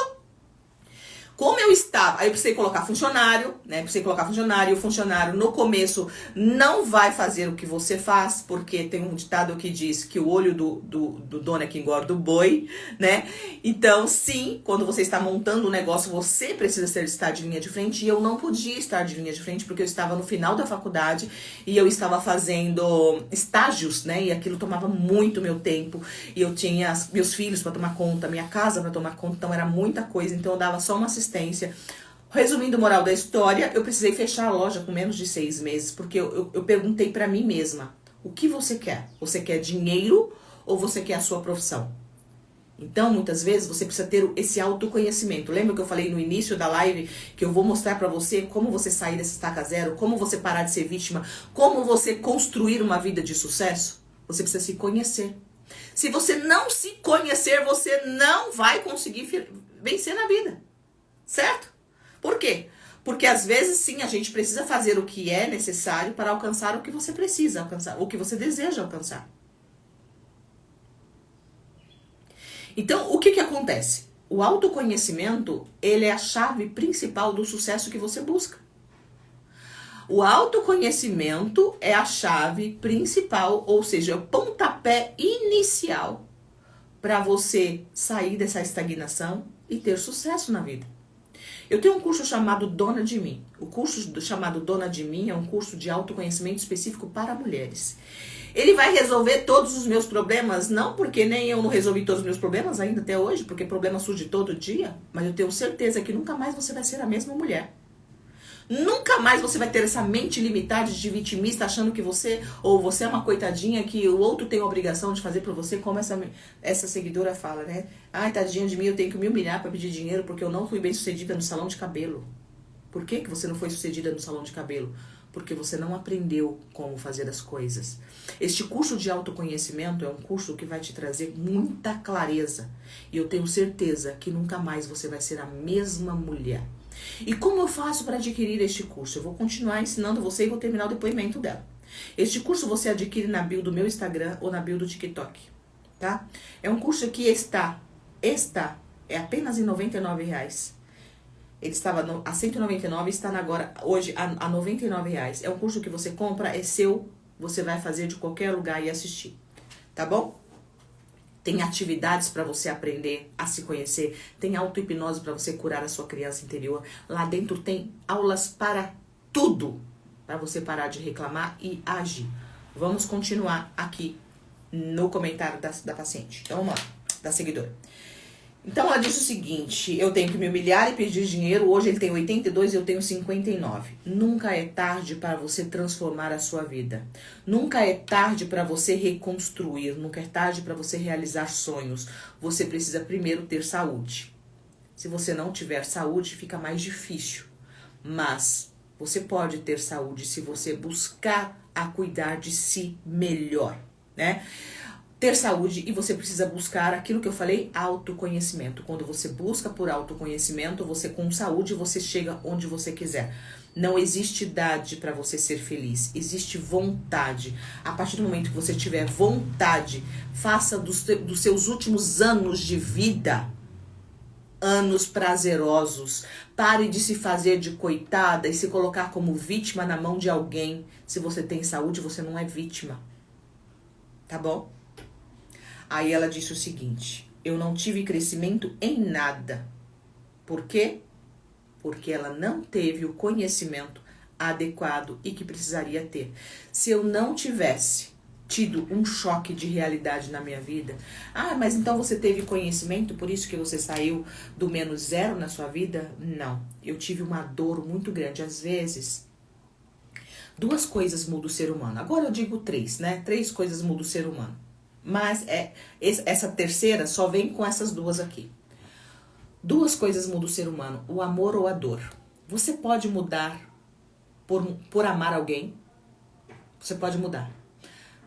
como eu estava, aí eu precisei colocar funcionário, né? Precisei colocar funcionário, e o funcionário no começo não vai fazer o que você faz, porque tem um ditado que diz que o olho do dono é que engorda o boi, né? Então, sim, quando você está montando um negócio, você precisa estar de linha de frente, e eu não podia estar de linha de frente, porque eu estava no final da faculdade, e eu estava fazendo estágios, né? E aquilo tomava muito meu tempo, e eu tinha meus filhos para tomar conta, minha casa para tomar conta, então era muita coisa, então eu dava só uma assistência. Resumindo, moral da história, eu precisei fechar a loja com menos de 6 meses, porque eu perguntei pra mim mesma, o que você quer? Você quer dinheiro ou você quer a sua profissão? Então, muitas vezes, você precisa ter esse autoconhecimento. Lembra que eu falei no início da live que eu vou mostrar pra você como você sair dessa estaca zero, como você parar de ser vítima, como você construir uma vida de sucesso? Você precisa se conhecer. Se você não se conhecer, você não vai conseguir vencer na vida. Certo? Por quê? Porque às vezes sim, a gente precisa fazer o que é necessário para alcançar o que você precisa alcançar, o que você deseja alcançar. Então, o que acontece? O autoconhecimento, ele é a chave principal do sucesso que você busca. O autoconhecimento é a chave principal, ou seja, o pontapé inicial para você sair dessa estagnação e ter sucesso na vida. Eu tenho um curso chamado Dona de Mim. O curso chamado Dona de Mim é um curso de autoconhecimento específico para mulheres. Ele vai resolver todos os meus problemas, não porque nem eu não resolvi todos os meus problemas ainda até hoje, porque problema surge todo dia, mas eu tenho certeza que nunca mais você vai ser a mesma mulher. Nunca mais você vai ter essa mente limitada de vitimista, achando que você, ou você é uma coitadinha, que o outro tem a obrigação de fazer por você, como essa seguidora fala, né? Ai, tadinha de mim, eu tenho que me humilhar para pedir dinheiro porque eu não fui bem sucedida no salão de cabelo. Por que você não foi sucedida no salão de cabelo? Porque você não aprendeu como fazer as coisas. Este curso de autoconhecimento é um curso que vai te trazer muita clareza. E eu tenho certeza que nunca mais você vai ser a mesma mulher. E como eu faço para adquirir este curso? Eu vou continuar ensinando você e vou terminar o depoimento dela. Este curso você adquire na bio do meu Instagram ou na bio do TikTok, tá? É um curso que é apenas em R$99. Ele estava a R$199 e está agora, hoje, a R$99. É um curso que você compra, é seu, você vai fazer de qualquer lugar e assistir, tá bom? Tem atividades para você aprender a se conhecer, tem auto-hipnose para você curar a sua criança interior. Lá dentro tem aulas para tudo, para você parar de reclamar e agir. Vamos continuar aqui no comentário da paciente. Então vamos lá, da seguidora. Então ela disse o seguinte: eu tenho que me humilhar e pedir dinheiro. Hoje ele tem 82 e eu tenho 59. Nunca é tarde para você transformar a sua vida. Nunca é tarde para você reconstruir. Nunca é tarde para você realizar sonhos. Você precisa primeiro ter saúde. Se você não tiver saúde, fica mais difícil. Mas você pode ter saúde se você buscar a cuidar de si melhor, né? Ter saúde, e você precisa buscar aquilo que eu falei, autoconhecimento. Quando você busca por autoconhecimento, você com saúde, você chega onde você quiser. Não existe idade para você ser feliz, existe vontade. A partir do momento que você tiver vontade, faça dos seus últimos anos de vida anos prazerosos. Pare de se fazer de coitada e se colocar como vítima na mão de alguém. Se você tem saúde, você não é vítima. Tá bom? Aí ela disse o seguinte: eu não tive crescimento em nada. Por quê? Porque ela não teve o conhecimento adequado e que precisaria ter. Se eu não tivesse tido um choque de realidade na minha vida, mas então você teve conhecimento, por isso que você saiu do -0 na sua vida? Não, eu tive uma dor muito grande. Às vezes, 2 coisas mudam o ser humano. Agora eu digo 3, né? 3 coisas mudam o ser humano. Mas essa terceira só vem com essas 2 aqui. 2 coisas mudam o ser humano: o amor ou a dor. Você pode mudar por amar alguém. Você pode mudar.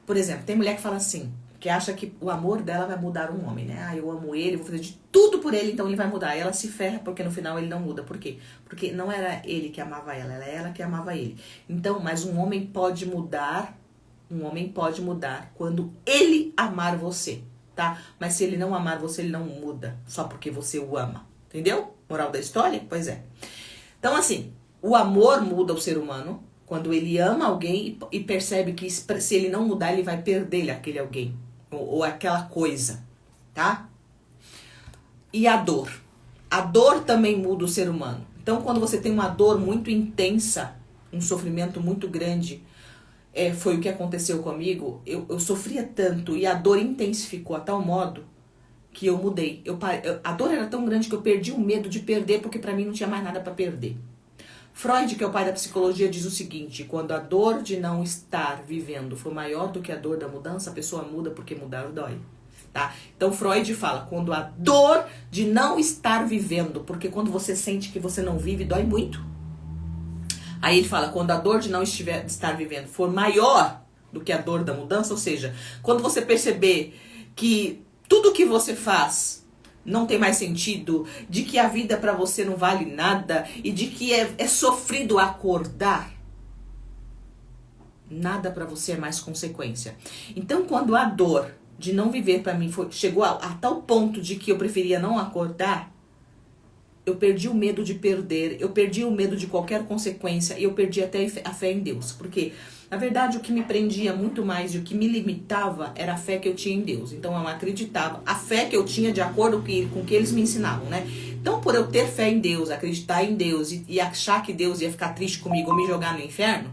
Por exemplo, tem mulher que fala assim, que acha que o amor dela vai mudar um homem, né? Eu amo ele, vou fazer de tudo por ele, então ele vai mudar. E ela se ferra porque no final ele não muda. Por quê? Porque não era ele que amava ela, era ela que amava ele. Então, mas um homem pode mudar. Um homem pode mudar quando ele amar você, tá? Mas se ele não amar você, ele não muda, só porque você o ama. Entendeu? Moral da história? Pois é. Então, assim, o amor muda o ser humano quando ele ama alguém e percebe que se ele não mudar, ele vai perder aquele alguém ou aquela coisa, tá? E a dor. A dor também muda o ser humano. Então, quando você tem uma dor muito intensa, um sofrimento muito grande, foi o que aconteceu comigo. Eu sofria tanto e a dor intensificou a tal modo que eu mudei. A dor era tão grande que eu perdi o medo de perder, porque pra mim não tinha mais nada pra perder. Freud, que é o pai da psicologia, diz o seguinte: quando a dor de não estar vivendo for maior do que a dor da mudança, a pessoa muda, porque mudar dói. Tá? Então Freud fala, quando a dor de não estar vivendo, porque quando você sente que você não vive, dói muito. Aí ele fala, quando a dor de não estar vivendo for maior do que a dor da mudança, ou seja, quando você perceber que tudo que você faz não tem mais sentido, de que a vida pra você não vale nada e de que é sofrido acordar, nada pra você é mais consequência. Então, quando a dor de não viver pra mim chegou a tal ponto de que eu preferia não acordar, eu perdi o medo de perder, eu perdi o medo de qualquer consequência e eu perdi até a fé em Deus. Porque, na verdade, o que me prendia muito mais e o que me limitava era a fé que eu tinha em Deus. Então, eu acreditava, a fé que eu tinha de acordo com o que eles me ensinavam, né? Então, por eu ter fé em Deus, acreditar em Deus e achar que Deus ia ficar triste comigo ou me jogar no inferno,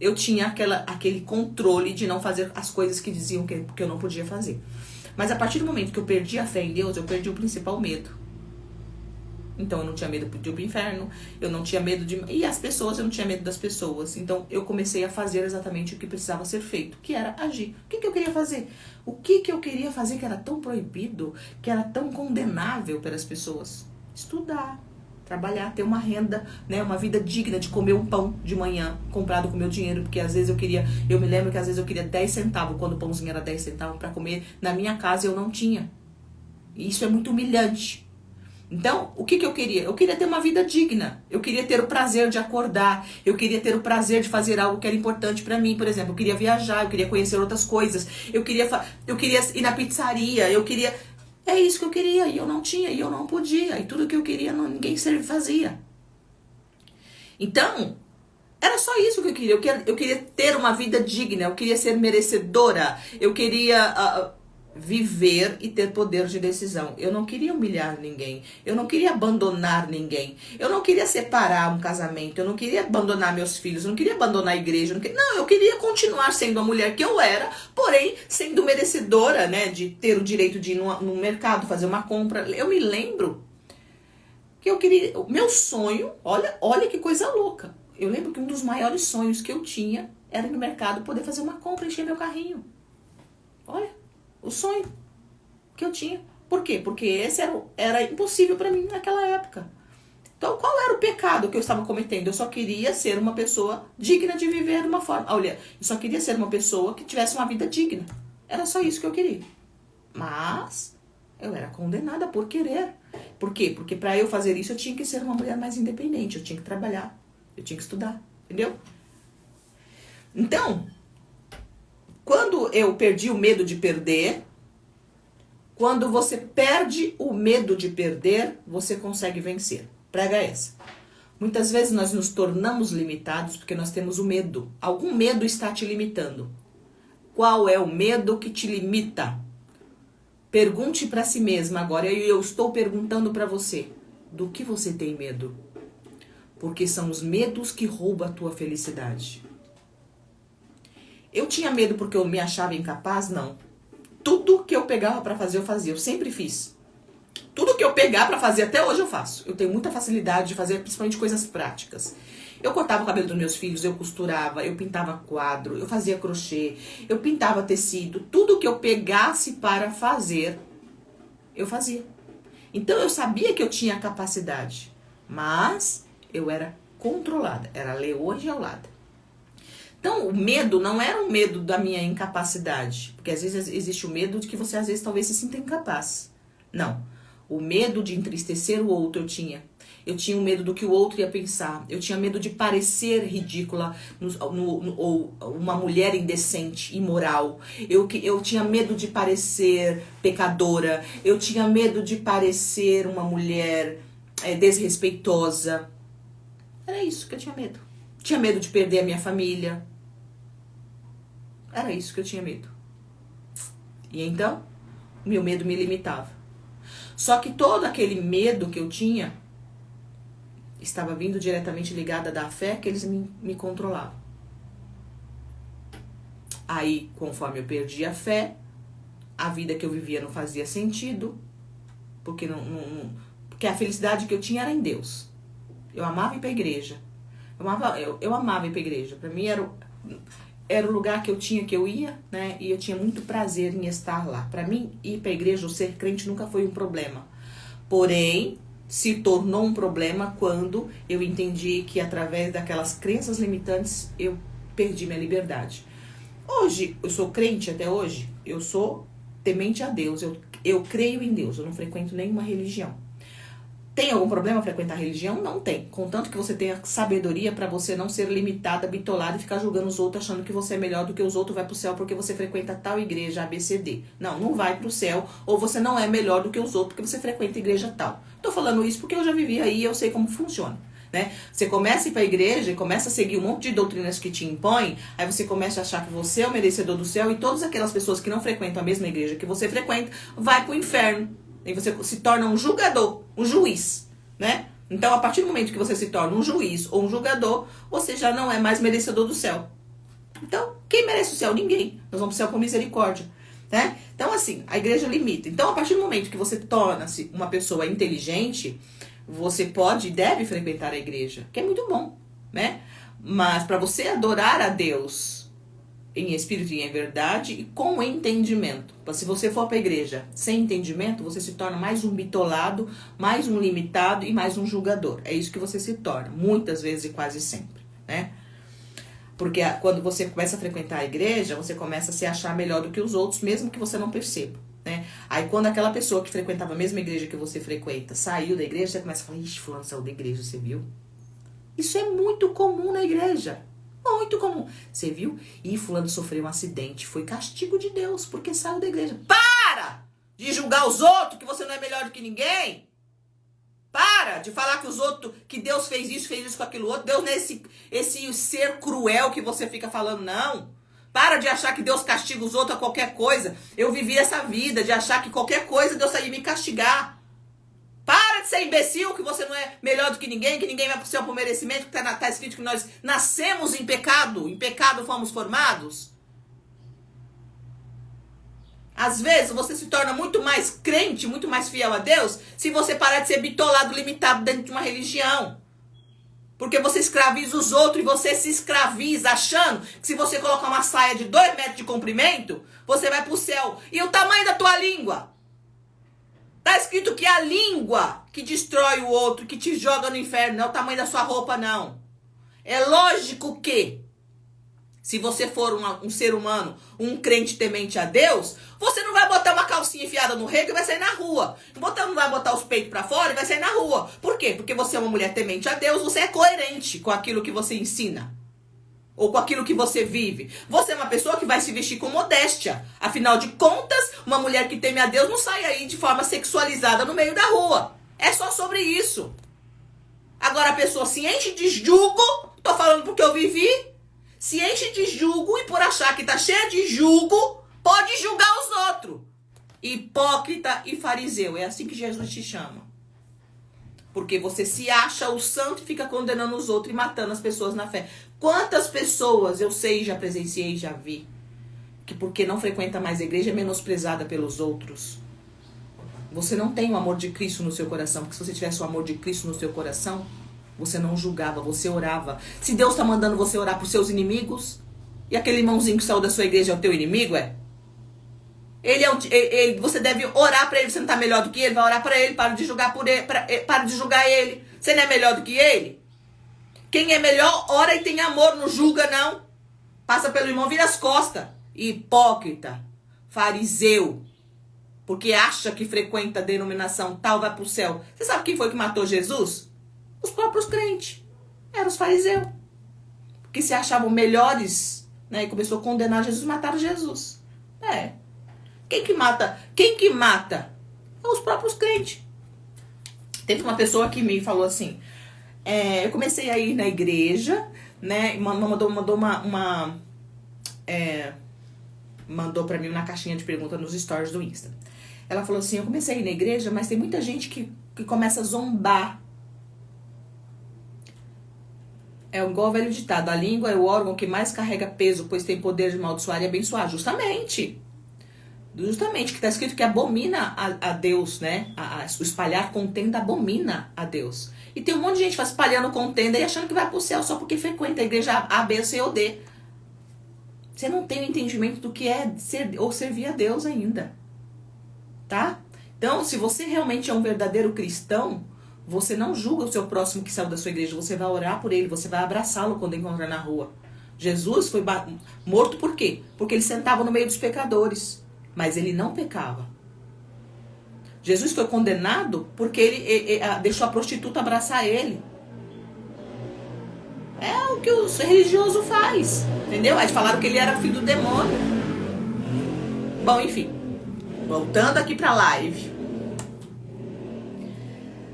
eu tinha aquele controle de não fazer as coisas que diziam que eu não podia fazer. Mas a partir do momento que eu perdi a fé em Deus, eu perdi o principal medo. Então eu não tinha medo de ir pro inferno, eu não tinha medo de... E as pessoas, eu não tinha medo das pessoas. Então eu comecei a fazer exatamente o que precisava ser feito, que era agir. O que eu queria fazer? O que eu queria fazer que era tão proibido, que era tão condenável pelas pessoas? Estudar, trabalhar, ter uma renda, né, uma vida digna de comer um pão de manhã, comprado com meu dinheiro, porque às vezes eu me lembro que às vezes eu queria 10 centavos, quando o pãozinho era 10 centavos para comer, na minha casa eu não tinha. E isso é muito humilhante. Então, o que eu queria? Eu queria ter uma vida digna. Eu queria ter o prazer de acordar. Eu queria ter o prazer de fazer algo que era importante pra mim. Por exemplo, eu queria viajar, eu queria conhecer outras coisas. Eu queria ir na pizzaria, É isso que eu queria, e eu não tinha, e eu não podia. E tudo que eu queria, ninguém fazia. Então, era só isso que eu queria. Eu queria ter uma vida digna, eu queria ser merecedora. Eu queria... viver e ter poder de decisão. Eu não queria humilhar ninguém. Eu não queria abandonar ninguém. Eu não queria separar um casamento. Eu não queria abandonar meus filhos. Eu não queria abandonar a igreja. Eu queria continuar sendo a mulher que eu era, porém sendo merecedora, né, de ter o direito de ir no mercado, fazer uma compra. Eu me lembro que eu queria... O meu sonho, olha que coisa louca. Eu lembro que um dos maiores sonhos que eu tinha era ir no mercado poder fazer uma compra e encher meu carrinho. Olha. O sonho que eu tinha. Por quê? Porque esse era impossível para mim naquela época. Então, qual era o pecado que eu estava cometendo? Eu só queria ser uma pessoa digna de viver de uma forma... Olha, eu só queria ser uma pessoa que tivesse uma vida digna. Era só isso que eu queria. Mas eu era condenada por querer. Por quê? Porque para eu fazer isso, eu tinha que ser uma mulher mais independente. Eu tinha que trabalhar. Eu tinha que estudar. Entendeu? Então... Quando eu perdi o medo de perder, quando você perde o medo de perder, você consegue vencer. Prega essa. Muitas vezes nós nos tornamos limitados porque nós temos o medo. Algum medo está te limitando. Qual é o medo que te limita? Pergunte para si mesma agora, e eu estou perguntando para você, do que você tem medo? Porque são os medos que roubam a tua felicidade. Eu tinha medo porque eu me achava incapaz? Não. Tudo que eu pegava pra fazer, eu fazia. Eu sempre fiz. Tudo que eu pegar pra fazer, até hoje eu faço. Eu tenho muita facilidade de fazer, principalmente coisas práticas. Eu cortava o cabelo dos meus filhos, eu costurava, eu pintava quadro, eu fazia crochê, eu pintava tecido. Tudo que eu pegasse para fazer, eu fazia. Então eu sabia que eu tinha capacidade. Mas eu era controlada. Era leoa enjaulada. Então, o medo não era um medo da minha incapacidade. Porque às vezes existe o medo de que você às vezes talvez se sinta incapaz. Não. O medo de entristecer o outro eu tinha. Eu tinha o medo do que o outro ia pensar. Eu tinha medo de parecer ridícula ou uma mulher indecente, imoral. Eu tinha medo de parecer pecadora. Eu tinha medo de parecer uma mulher desrespeitosa. Era isso que eu tinha medo. Tinha medo de perder a minha família. Era isso que eu tinha medo. E então, meu medo me limitava. Só que todo aquele medo que eu tinha estava vindo diretamente ligada da fé que eles me controlavam. Aí, conforme eu perdi a fé, a vida que eu vivia não fazia sentido, porque porque a felicidade que eu tinha era em Deus. Eu amava ir para a igreja. Eu amava ir para a igreja. Para mim era o lugar que eu ia, né? E eu tinha muito prazer em estar lá. Para mim, ir para a igreja ou ser crente nunca foi um problema. Porém, se tornou um problema quando eu entendi que através daquelas crenças limitantes eu perdi minha liberdade. Hoje, eu sou crente até hoje. Eu sou temente a Deus. Eu creio em Deus. Eu não frequento nenhuma religião. Tem algum problema frequentar a religião? Não tem. Contanto que você tenha sabedoria para você não ser limitada, bitolada e ficar julgando os outros, achando que você é melhor do que os outros, vai pro céu porque você frequenta tal igreja, ABCD. Não vai pro céu, ou você não é melhor do que os outros porque você frequenta igreja tal. Tô falando isso porque eu já vivi aí e eu sei como funciona. Né? Você começa a ir pra igreja e começa a seguir um monte de doutrinas que te impõem, aí você começa a achar que você é o merecedor do céu e todas aquelas pessoas que não frequentam a mesma igreja que você frequenta, vai pro inferno. E você se torna um julgador. um juiz, né? Então, a partir do momento que você se torna um juiz ou um julgador, você já não é mais merecedor do céu. Então, quem merece o céu? Ninguém. Nós vamos pro céu com misericórdia, né? Então, assim, a igreja limita. Então, a partir do momento que você torna-se uma pessoa inteligente, você pode e deve frequentar a igreja, que é muito bom, né? Mas para você adorar a Deus em espírito e em verdade e com entendimento. Se você for para a igreja sem entendimento, você se torna mais um bitolado, mais um limitado e mais um julgador. É isso que você se torna, muitas vezes e quase sempre, né? Porque quando você começa a frequentar a igreja, você começa a se achar melhor do que os outros, mesmo que você não perceba, né? Aí quando aquela pessoa que frequentava a mesma igreja que você frequenta saiu da igreja, você começa a falar, ixi, fulano saiu da igreja, você viu? Isso é muito comum na igreja. Muito comum. Você viu? Ih, fulano sofreu um acidente. Foi castigo de Deus, porque saiu da igreja. Para de julgar os outros, que você não é melhor do que ninguém. Para de falar que os outros, que Deus fez isso com aquilo outro. Deus não é esse ser cruel que você fica falando, não. Para de achar que Deus castiga os outros a qualquer coisa. Eu vivi essa vida de achar que qualquer coisa Deus ia me castigar. Para de ser imbecil, que você não é melhor do que ninguém vai pro céu por merecimento, que tá escrito que nós nascemos em pecado fomos formados. Às vezes você se torna muito mais crente, muito mais fiel a Deus, se você parar de ser bitolado, limitado dentro de uma religião. Porque você escraviza os outros e você se escraviza achando que se você colocar uma saia de 2 metros de comprimento, você vai pro céu. E o tamanho da tua língua? Tá escrito que a língua que destrói o outro, que te joga no inferno, não é o tamanho da sua roupa, não. É lógico que, se você for um ser humano, um crente temente a Deus, você não vai botar uma calcinha enfiada no rego e vai sair na rua. Não vai botar os peitos pra fora e vai sair na rua. Por quê? Porque você é uma mulher temente a Deus, você é coerente com aquilo que você ensina. Ou com aquilo que você vive. Você é uma pessoa que vai se vestir com modéstia. Afinal de contas, uma mulher que teme a Deus não sai aí de forma sexualizada no meio da rua. É só sobre isso. Agora a pessoa se enche de julgo, tô falando porque eu vivi, se enche de julgo e por achar que tá cheia de julgo, pode julgar os outros. Hipócrita e fariseu, é assim que Jesus te chama. Porque você se acha o santo e fica condenando os outros e matando as pessoas na fé. Quantas pessoas eu sei, já presenciei, já vi, que porque não frequenta mais a igreja é menosprezada pelos outros. Você não tem o amor de Cristo no seu coração. Porque se você tivesse o amor de Cristo no seu coração, você não julgava, você orava. Se Deus está mandando você orar por seus inimigos, e aquele irmãozinho que saiu da sua igreja é o teu inimigo, é? Você deve orar para ele, você não está melhor do que ele, vai orar para ele, para de julgar para de julgar ele. Você não é melhor do que ele? Quem é melhor, ora e tem amor, não julga não. Passa pelo irmão, vira as costas. Hipócrita, fariseu, porque acha que frequenta a denominação tal, vai pro céu. Você sabe quem foi que matou Jesus? Os próprios crentes. Eram os fariseus. Que se achavam melhores, né? E começou a condenar Jesus, mataram Jesus. É. Quem que mata? É os próprios crentes. Teve uma pessoa que me falou assim, eu comecei a ir na igreja, né? Mandou pra mim na caixinha de pergunta nos stories do Insta. Ela falou assim, eu comecei a ir na igreja, mas tem muita gente que começa a zombar. É igual o velho ditado, a língua é o órgão que mais carrega peso, pois tem poder de amaldiçoar e abençoar. Justamente, que está escrito que abomina a Deus, né? O espalhar contenda abomina a Deus. E tem um monte de gente espalhando contenda e achando que vai pro céu só porque frequenta a igreja A, B, C ou D. Você não tem o entendimento do que é servir a Deus ainda. Tá? Então, se você realmente é um verdadeiro cristão, você não julga o seu próximo que saiu da sua igreja. Você vai orar por ele, você vai abraçá-lo quando encontrar na rua. Jesus foi morto por quê? Porque ele sentava no meio dos pecadores. Mas ele não pecava. Jesus foi condenado porque ele deixou a prostituta abraçar ele. É o que o religioso faz. Entendeu? Aí falaram que ele era filho do demônio. Bom, enfim. Voltando aqui pra live.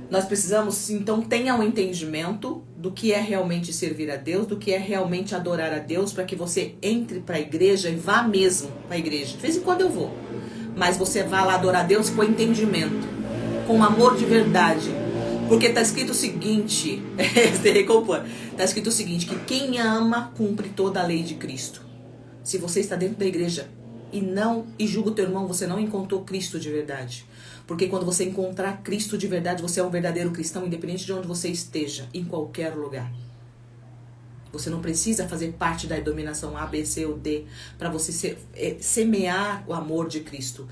Nós precisamos, então, tenha um entendimento do que é realmente servir a Deus, do que é realmente adorar a Deus, para que você entre para a igreja e vá mesmo para a igreja. De vez em quando eu vou. Mas você vá lá adorar a Deus com entendimento, com amor de verdade. Porque tá escrito o seguinte, tá escrito o seguinte, que quem ama cumpre toda a lei de Cristo. Se você está dentro da igreja e julga o teu irmão, você não encontrou Cristo de verdade. Porque quando você encontrar Cristo de verdade, você é um verdadeiro cristão, independente de onde você esteja, em qualquer lugar. Você não precisa fazer parte da dominação A, B, C ou D para você semear o amor de Cristo.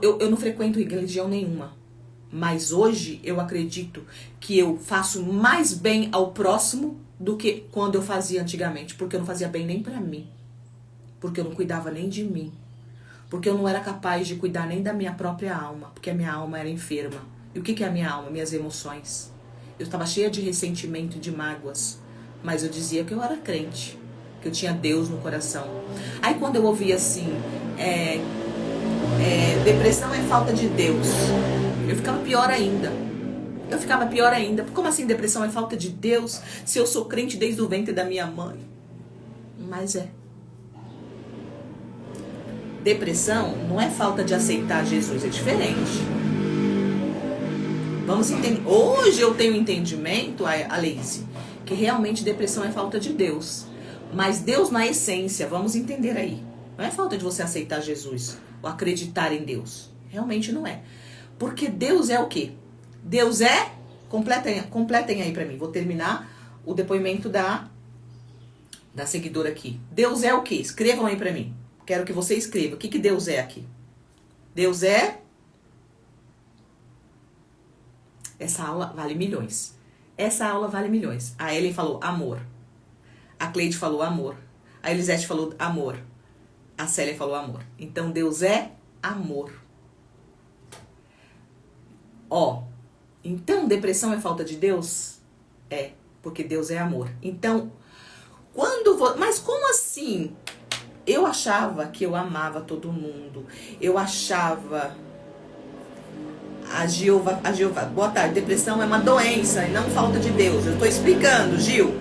Eu não frequento religião nenhuma, mas hoje eu acredito que eu faço mais bem ao próximo do que quando eu fazia antigamente, porque eu não fazia bem nem para mim, porque eu não cuidava nem de mim, porque eu não era capaz de cuidar nem da minha própria alma, porque a minha alma era enferma. E o que é a minha alma? Minhas emoções. Eu estava cheia de ressentimento e de mágoas, mas eu dizia que eu era crente, que eu tinha Deus no coração. Aí quando eu ouvia assim, depressão é falta de Deus, eu ficava pior ainda. Como assim depressão é falta de Deus, se eu sou crente desde o ventre da minha mãe? Mas depressão não é falta de aceitar Jesus, é diferente. Vamos entender. Hoje eu tenho entendimento, Alice, que realmente depressão é falta de Deus. Mas Deus na essência, vamos entender aí. Não é falta de você aceitar Jesus ou acreditar em Deus. Realmente não é. Porque Deus é o quê? Deus é... Completem aí pra mim. Vou terminar o depoimento da seguidora aqui. Deus é o quê? Escrevam aí pra mim. Quero que você escreva. O que Deus é aqui? Deus é... Essa aula vale milhões. A Ellen falou amor. A Cleide falou amor. A Elisete falou amor. A Célia falou amor. Então Deus é amor. Então depressão é falta de Deus? É, porque Deus é amor. Então, mas como assim? Eu achava que eu amava todo mundo. Eu achava... A Gilva, boa tarde, depressão é uma doença e não falta de Deus. Eu tô explicando, Gil,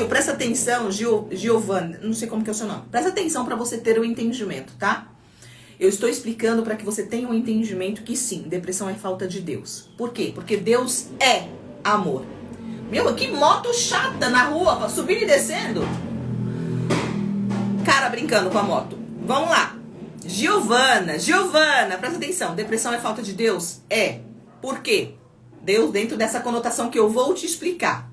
presta atenção, Giovana, não sei como que é o seu nome. Presta atenção para você ter o entendimento, tá? Eu estou explicando para que você tenha um entendimento que sim, depressão é falta de Deus. Por quê? Porque Deus é amor. Meu, que moto chata na rua, subindo e descendo. Cara brincando com a moto. Vamos lá. Giovana, presta atenção. Depressão é falta de Deus? É. Por quê? Deus, dentro dessa conotação que eu vou te explicar.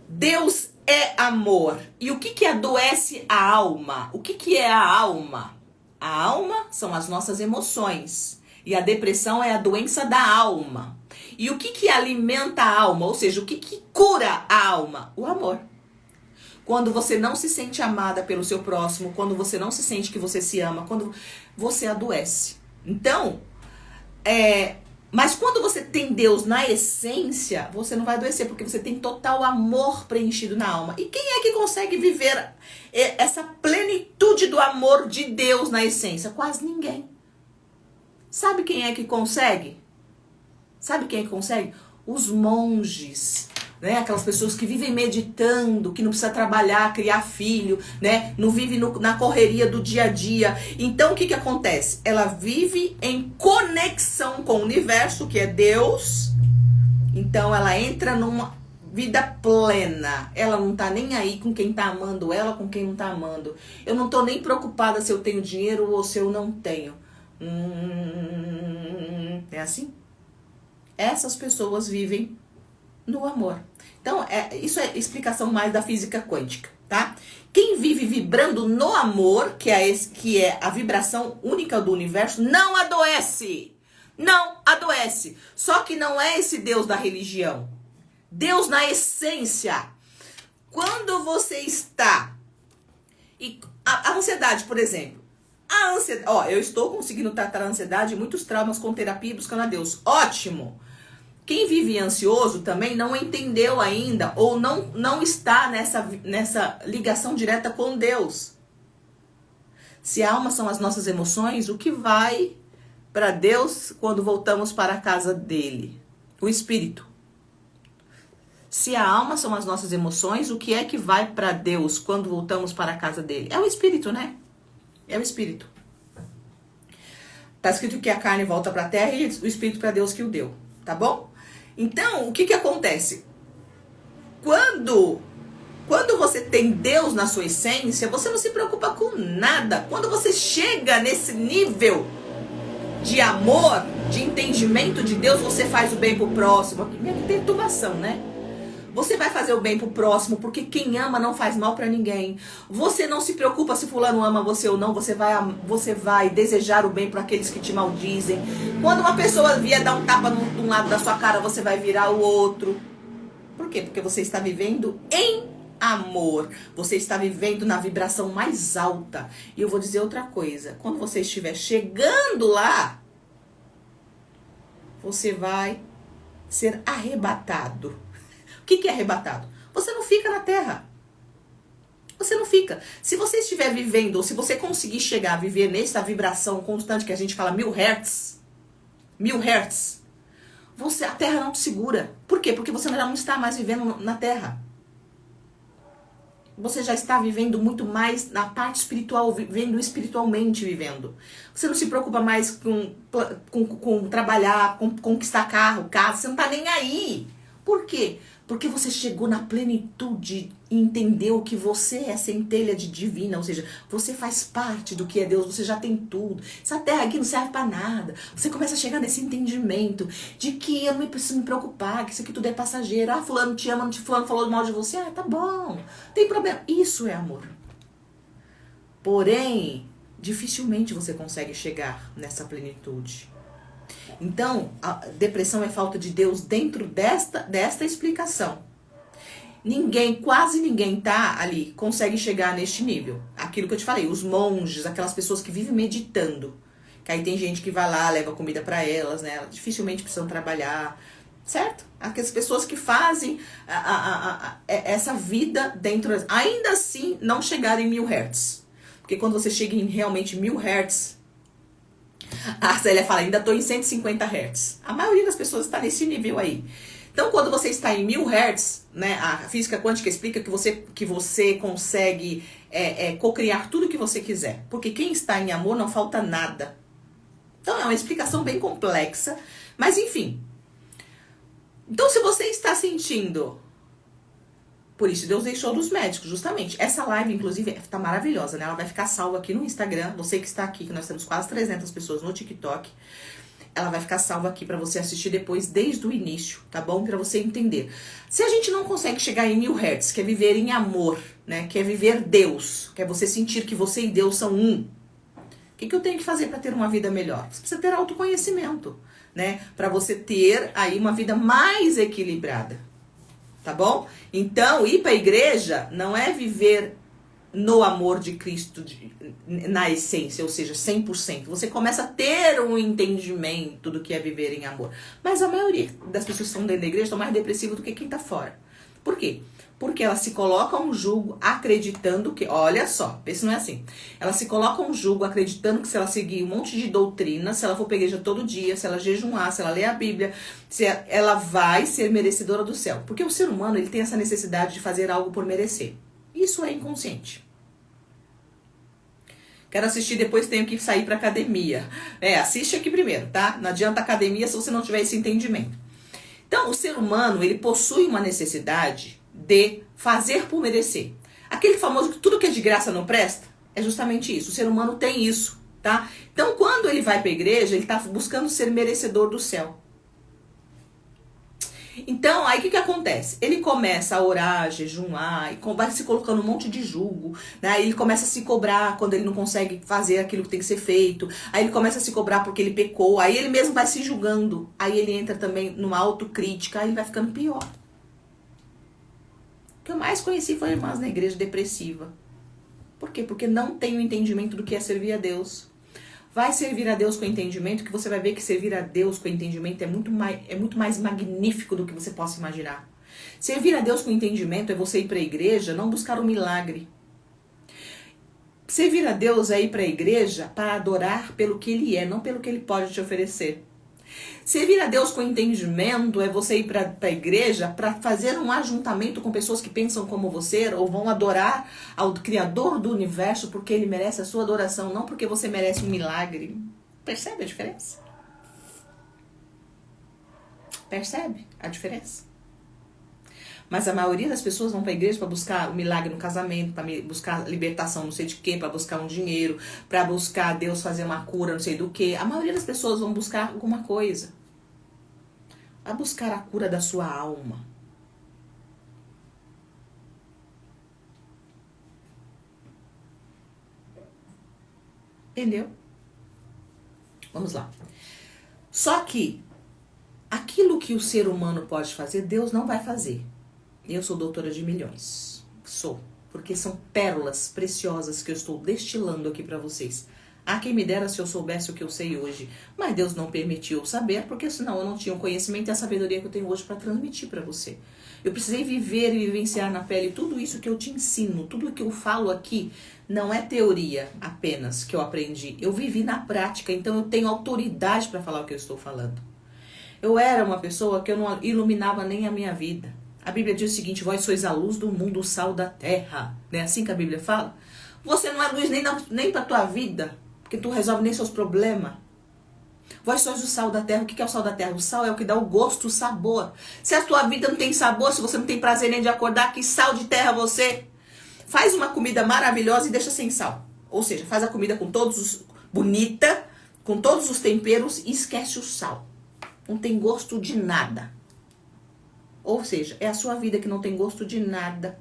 Deus é amor. E o que adoece a alma? O que é a alma? A alma são as nossas emoções. E a depressão é a doença da alma. E o que alimenta a alma? Ou seja, o que cura a alma? O amor. Quando você não se sente amada pelo seu próximo, quando você não se sente que você se ama, quando você adoece. Então, mas quando você tem Deus na essência, você não vai adoecer, porque você tem total amor preenchido na alma. E quem é que consegue viver essa plenitude do amor de Deus na essência? Quase ninguém. Sabe quem é que consegue? Os monges. Né? Aquelas pessoas que vivem meditando, que não precisa trabalhar, criar filho, né? Não vive na correria do dia a dia. Então o que acontece? Ela vive em conexão com o universo, que é Deus. Então ela entra numa vida plena. Ela não tá nem aí com quem tá amando ela, com quem não tá amando. Eu não tô nem preocupada se eu tenho dinheiro ou se eu não tenho. É assim? Essas pessoas vivem no amor. Então, isso é explicação mais da física quântica, tá? Quem vive vibrando no amor, que é a vibração única do universo, não adoece. Não adoece. Só que não é esse Deus da religião. Deus na essência. Quando você está... E a ansiedade, por exemplo. A ansiedade... eu estou conseguindo tratar a ansiedade e muitos traumas com terapia buscando a Deus. Ótimo! Quem vive ansioso também não entendeu ainda ou não está nessa ligação direta com Deus. Se a alma são as nossas emoções, o que vai para Deus quando voltamos para a casa dele? O Espírito. Se a alma são as nossas emoções, o que é que vai para Deus quando voltamos para a casa dele? É o Espírito, né? É o Espírito. Tá escrito que a carne volta para a terra e o espírito para Deus que o deu, tá bom? Então, o que acontece? Quando você tem Deus na sua essência, você não se preocupa com nada. Quando você chega nesse nível de amor, de entendimento de Deus, você faz o bem pro próximo. Minha perturbação, né? Você vai fazer o bem pro próximo, porque quem ama não faz mal pra ninguém. Você não se preocupa se fulano ama você ou não. Você vai desejar o bem para aqueles que te maldizem. Quando uma pessoa vier dar um tapa de um lado da sua cara, você vai virar o outro. Por quê? Porque você está vivendo em amor. Você está vivendo na vibração mais alta. E eu vou dizer outra coisa. Quando você estiver chegando lá, você vai ser arrebatado. O que é arrebatado? Você não fica na terra. Você não fica. Se você estiver vivendo, ou se você conseguir chegar a viver nessa vibração constante que a gente fala 1000 Hz, 1000 Hz, a terra não te segura. Por quê? Porque você já não está mais vivendo na terra. Você já está vivendo muito mais na parte espiritual, vivendo espiritualmente vivendo. Você não se preocupa mais com trabalhar, com conquistar carro, casa, você não está nem aí. Por quê? Porque você chegou na plenitude e entendeu que você é centelha de divina, ou seja, você faz parte do que é Deus, você já tem tudo. Essa terra aqui não serve para nada. Você começa a chegar nesse entendimento de que eu não preciso me preocupar, que isso aqui tudo é passageiro. Ah, fulano te ama, fulano falou mal de você. Ah, tá bom, não tem problema. Isso é amor. Porém, dificilmente você consegue chegar nessa plenitude. Então, a depressão é falta de Deus dentro desta explicação. Quase ninguém tá ali, consegue chegar neste nível. Aquilo que eu te falei, os monges, aquelas pessoas que vivem meditando. Que aí tem gente que vai lá, leva comida para elas, né? Elas dificilmente precisam trabalhar, certo? Aquelas pessoas que fazem essa vida dentro, ainda assim não chegaram em 1000 Hz. Porque quando você chega em realmente 1000 Hz, a Célia fala, ainda estou em 150 Hz. A maioria das pessoas está nesse nível aí. Então, quando você está em 1000 Hz, né, a física quântica explica que você consegue cocriar tudo que você quiser. Porque quem está em amor não falta nada. Então, é uma explicação bem complexa. Mas, enfim. Então, se você está sentindo... Por isso, Deus deixou dos médicos, justamente. Essa live, inclusive, tá maravilhosa, né? Ela vai ficar salva aqui no Instagram. Você que está aqui, que nós temos quase 300 pessoas no TikTok. Ela vai ficar salva aqui pra você assistir depois, desde o início, tá bom? Pra você entender. Se a gente não consegue chegar em 1000 Hz, que é viver em amor, né? Que é viver Deus, que é você sentir que você e Deus são um. O que eu tenho que fazer pra ter uma vida melhor? Você precisa ter autoconhecimento, né? Pra você ter aí uma vida mais equilibrada. Tá bom? Então, ir para a igreja não é viver no amor de Cristo na essência, ou seja, 100%. Você começa a ter um entendimento do que é viver em amor. Mas a maioria das pessoas que estão dentro da igreja estão mais depressivas do que quem está fora. Por quê? Porque ela se coloca um jugo acreditando que... Olha só, vê se não é assim. Ela se coloca um jugo acreditando que se ela seguir um monte de doutrina, se ela for pra igreja todo dia, se ela jejuar, se ela ler a Bíblia, ela vai ser merecedora do céu. Porque o ser humano, ele tem essa necessidade de fazer algo por merecer. Isso é inconsciente. Quero assistir, depois tenho que sair pra academia. Assiste aqui primeiro, tá? Não adianta academia se você não tiver esse entendimento. Então, o ser humano, ele possui uma necessidade de fazer por merecer. Aquele famoso que tudo que é de graça não presta, é justamente isso. O ser humano tem isso, tá? Então, quando ele vai para a igreja, ele está buscando ser merecedor do céu. Então, aí o que acontece? Ele começa a orar, a jejuar, e vai se colocando um monte de jugo, né? Aí ele começa a se cobrar quando ele não consegue fazer aquilo que tem que ser feito. Aí ele começa a se cobrar porque ele pecou. Aí ele mesmo vai se julgando. Aí ele entra também numa autocrítica, aí ele vai ficando pior. O que eu mais conheci foi irmãs na igreja depressiva. Por quê? Porque não tem o entendimento do que é servir a Deus. Vai servir a Deus com entendimento, que você vai ver que servir a Deus com entendimento é muito mais magnífico do que você possa imaginar. Servir a Deus com entendimento é você ir para a igreja, não buscar um milagre. Servir a Deus é ir para a igreja para adorar pelo que Ele é, não pelo que Ele pode te oferecer. Servir a Deus com entendimento é você ir para a igreja para fazer um ajuntamento com pessoas que pensam como você ou vão adorar ao Criador do universo porque Ele merece a sua adoração, não porque você merece um milagre. Percebe a diferença? Percebe a diferença? Mas a maioria das pessoas vão para a igreja para buscar o milagre no casamento, para buscar libertação não sei de quê, para buscar um dinheiro, para buscar Deus fazer uma cura não sei do quê. A maioria das pessoas vão buscar alguma coisa. A buscar a cura da sua alma. Entendeu? Vamos lá. Só que aquilo que o ser humano pode fazer, Deus não vai fazer. Eu sou doutora de milhões. Sou. Porque são pérolas preciosas que eu estou destilando aqui para vocês. Ah, quem me dera se eu soubesse o que eu sei hoje. Mas Deus não permitiu eu saber, porque senão eu não tinha o conhecimento e a sabedoria que eu tenho hoje para transmitir para você. Eu precisei viver e vivenciar na pele tudo isso que eu te ensino. Tudo que eu falo aqui não é teoria apenas que eu aprendi. Eu vivi na prática, então eu tenho autoridade para falar o que eu estou falando. Eu era uma pessoa que eu não iluminava nem a minha vida. A Bíblia diz o seguinte: vós sois a luz do mundo, o sal da terra. Não é assim que a Bíblia fala? Você não é luz nem para a tua vida, porque tu resolve nem seus problemas. Vós sois o sal da terra. O que é o sal da terra? O sal é o que dá o gosto, o sabor. Se a tua vida não tem sabor, se você não tem prazer nem de acordar, que sal de terra você? Faz uma comida maravilhosa e deixa sem sal. Ou seja, faz a comida com bonita, com todos os temperos e esquece o sal. Não tem gosto de nada. Ou seja, é a sua vida que não tem gosto de nada.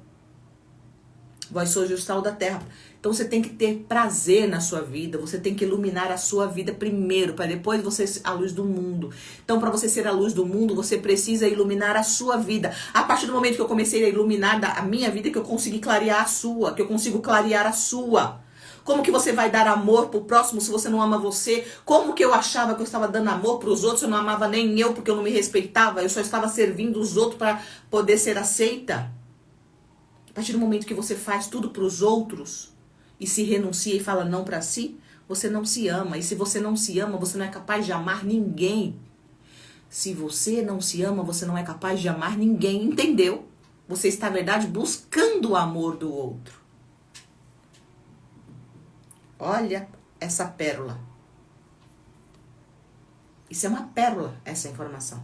Vós sois o sal da terra. Então você tem que ter prazer na sua vida. Você tem que iluminar a sua vida primeiro, para depois você ser a luz do mundo. Então, para você ser a luz do mundo, você precisa iluminar a sua vida. A partir do momento que eu comecei a iluminar a minha vida, que eu consegui clarear a sua, que eu consigo clarear a sua. Como que você vai dar amor pro próximo se você não ama você? Como que eu achava que eu estava dando amor pros outros? Eu não amava nem eu porque eu não me respeitava. Eu só estava servindo os outros para poder ser aceita. A partir do momento que você faz tudo pros outros e se renuncia e fala não para si, você não se ama. E se você não se ama, você não é capaz de amar ninguém. Se você não se ama, você não é capaz de amar ninguém. Entendeu? Você está, na verdade, buscando o amor do outro. Olha essa pérola. Isso é uma pérola, essa informação.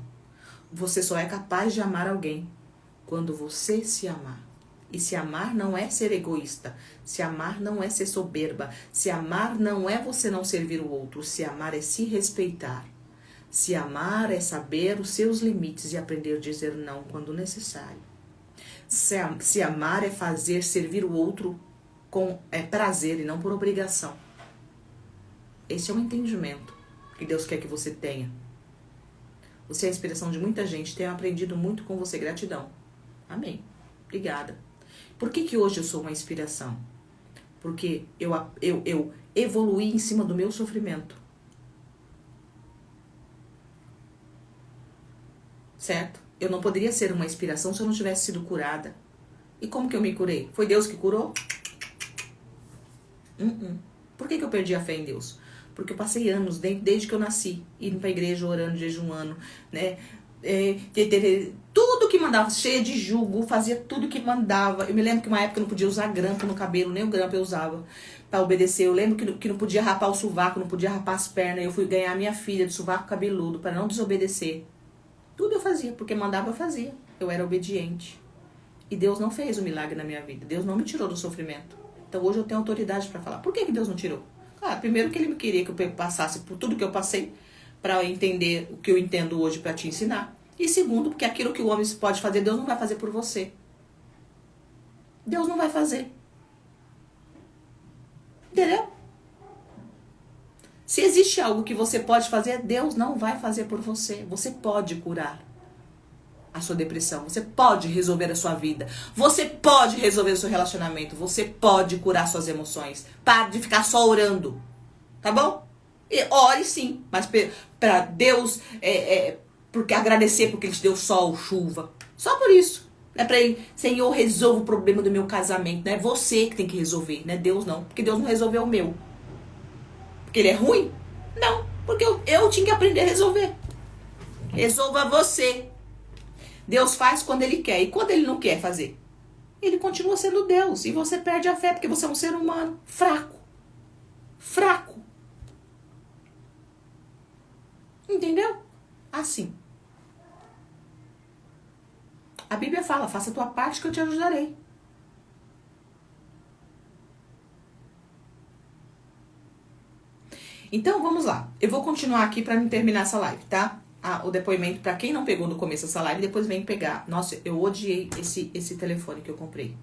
Você só é capaz de amar alguém quando você se amar. E se amar não é ser egoísta. Se amar não é ser soberba. Se amar não é você não servir o outro. Se amar é se respeitar. Se amar é saber os seus limites e aprender a dizer não quando necessário. Se amar é fazer servir o outro com prazer e não por obrigação. Esse é o entendimento que Deus quer que você tenha. Você é a inspiração de muita gente. Tenho aprendido muito com você. Gratidão. Amém. Obrigada. Por que hoje eu sou uma inspiração? Porque eu evoluí em cima do meu sofrimento. Certo? Eu não poderia ser uma inspiração se eu não tivesse sido curada. E como que eu me curei? Foi Deus que curou? Por que eu perdi a fé em Deus? Porque eu passei anos, desde que eu nasci, indo pra igreja, orando, jejuando, né? Tudo que mandava, cheia de jugo, fazia tudo que mandava. Eu me lembro que uma época eu não podia usar grampo no cabelo, nem o grampo eu usava pra obedecer. Eu lembro que não podia rapar o sovaco, não podia rapar as pernas. Eu fui ganhar minha filha de sovaco cabeludo para não desobedecer. Tudo eu fazia, porque mandava eu fazia. Eu era obediente. E Deus não fez o milagre na minha vida. Deus não me tirou do sofrimento. Então hoje eu tenho autoridade para falar. Por que Deus não tirou? Claro, primeiro que Ele me queria que eu passasse por tudo que eu passei para entender o que eu entendo hoje para te ensinar. E segundo, porque aquilo que o homem pode fazer, Deus não vai fazer por você. Deus não vai fazer. Entendeu? Se existe algo que você pode fazer, Deus não vai fazer por você. Você pode curar a sua depressão. Você pode resolver a sua vida. Você pode resolver o seu relacionamento. Você pode curar suas emoções. Pare de ficar só orando. Tá bom? E ore sim. Mas para Deus, porque agradecer porque Ele te deu sol, chuva. Só por isso. Não é pra Ele, Senhor, resolva o problema do meu casamento. Não é você que tem que resolver. Não é Deus não. Porque Deus não resolveu o meu. Porque Ele é ruim? Não. Porque eu tinha que aprender a resolver. Resolva você. Deus faz quando Ele quer. E quando Ele não quer fazer? Ele continua sendo Deus. E você perde a fé porque você é um ser humano fraco. Fraco. Entendeu? Assim. A Bíblia fala, faça a tua parte que eu te ajudarei. Então, vamos lá. Eu vou continuar aqui pra não terminar essa live, tá? O depoimento, pra quem não pegou no começo dessa live, depois vem pegar. Nossa, eu odiei esse telefone que eu comprei.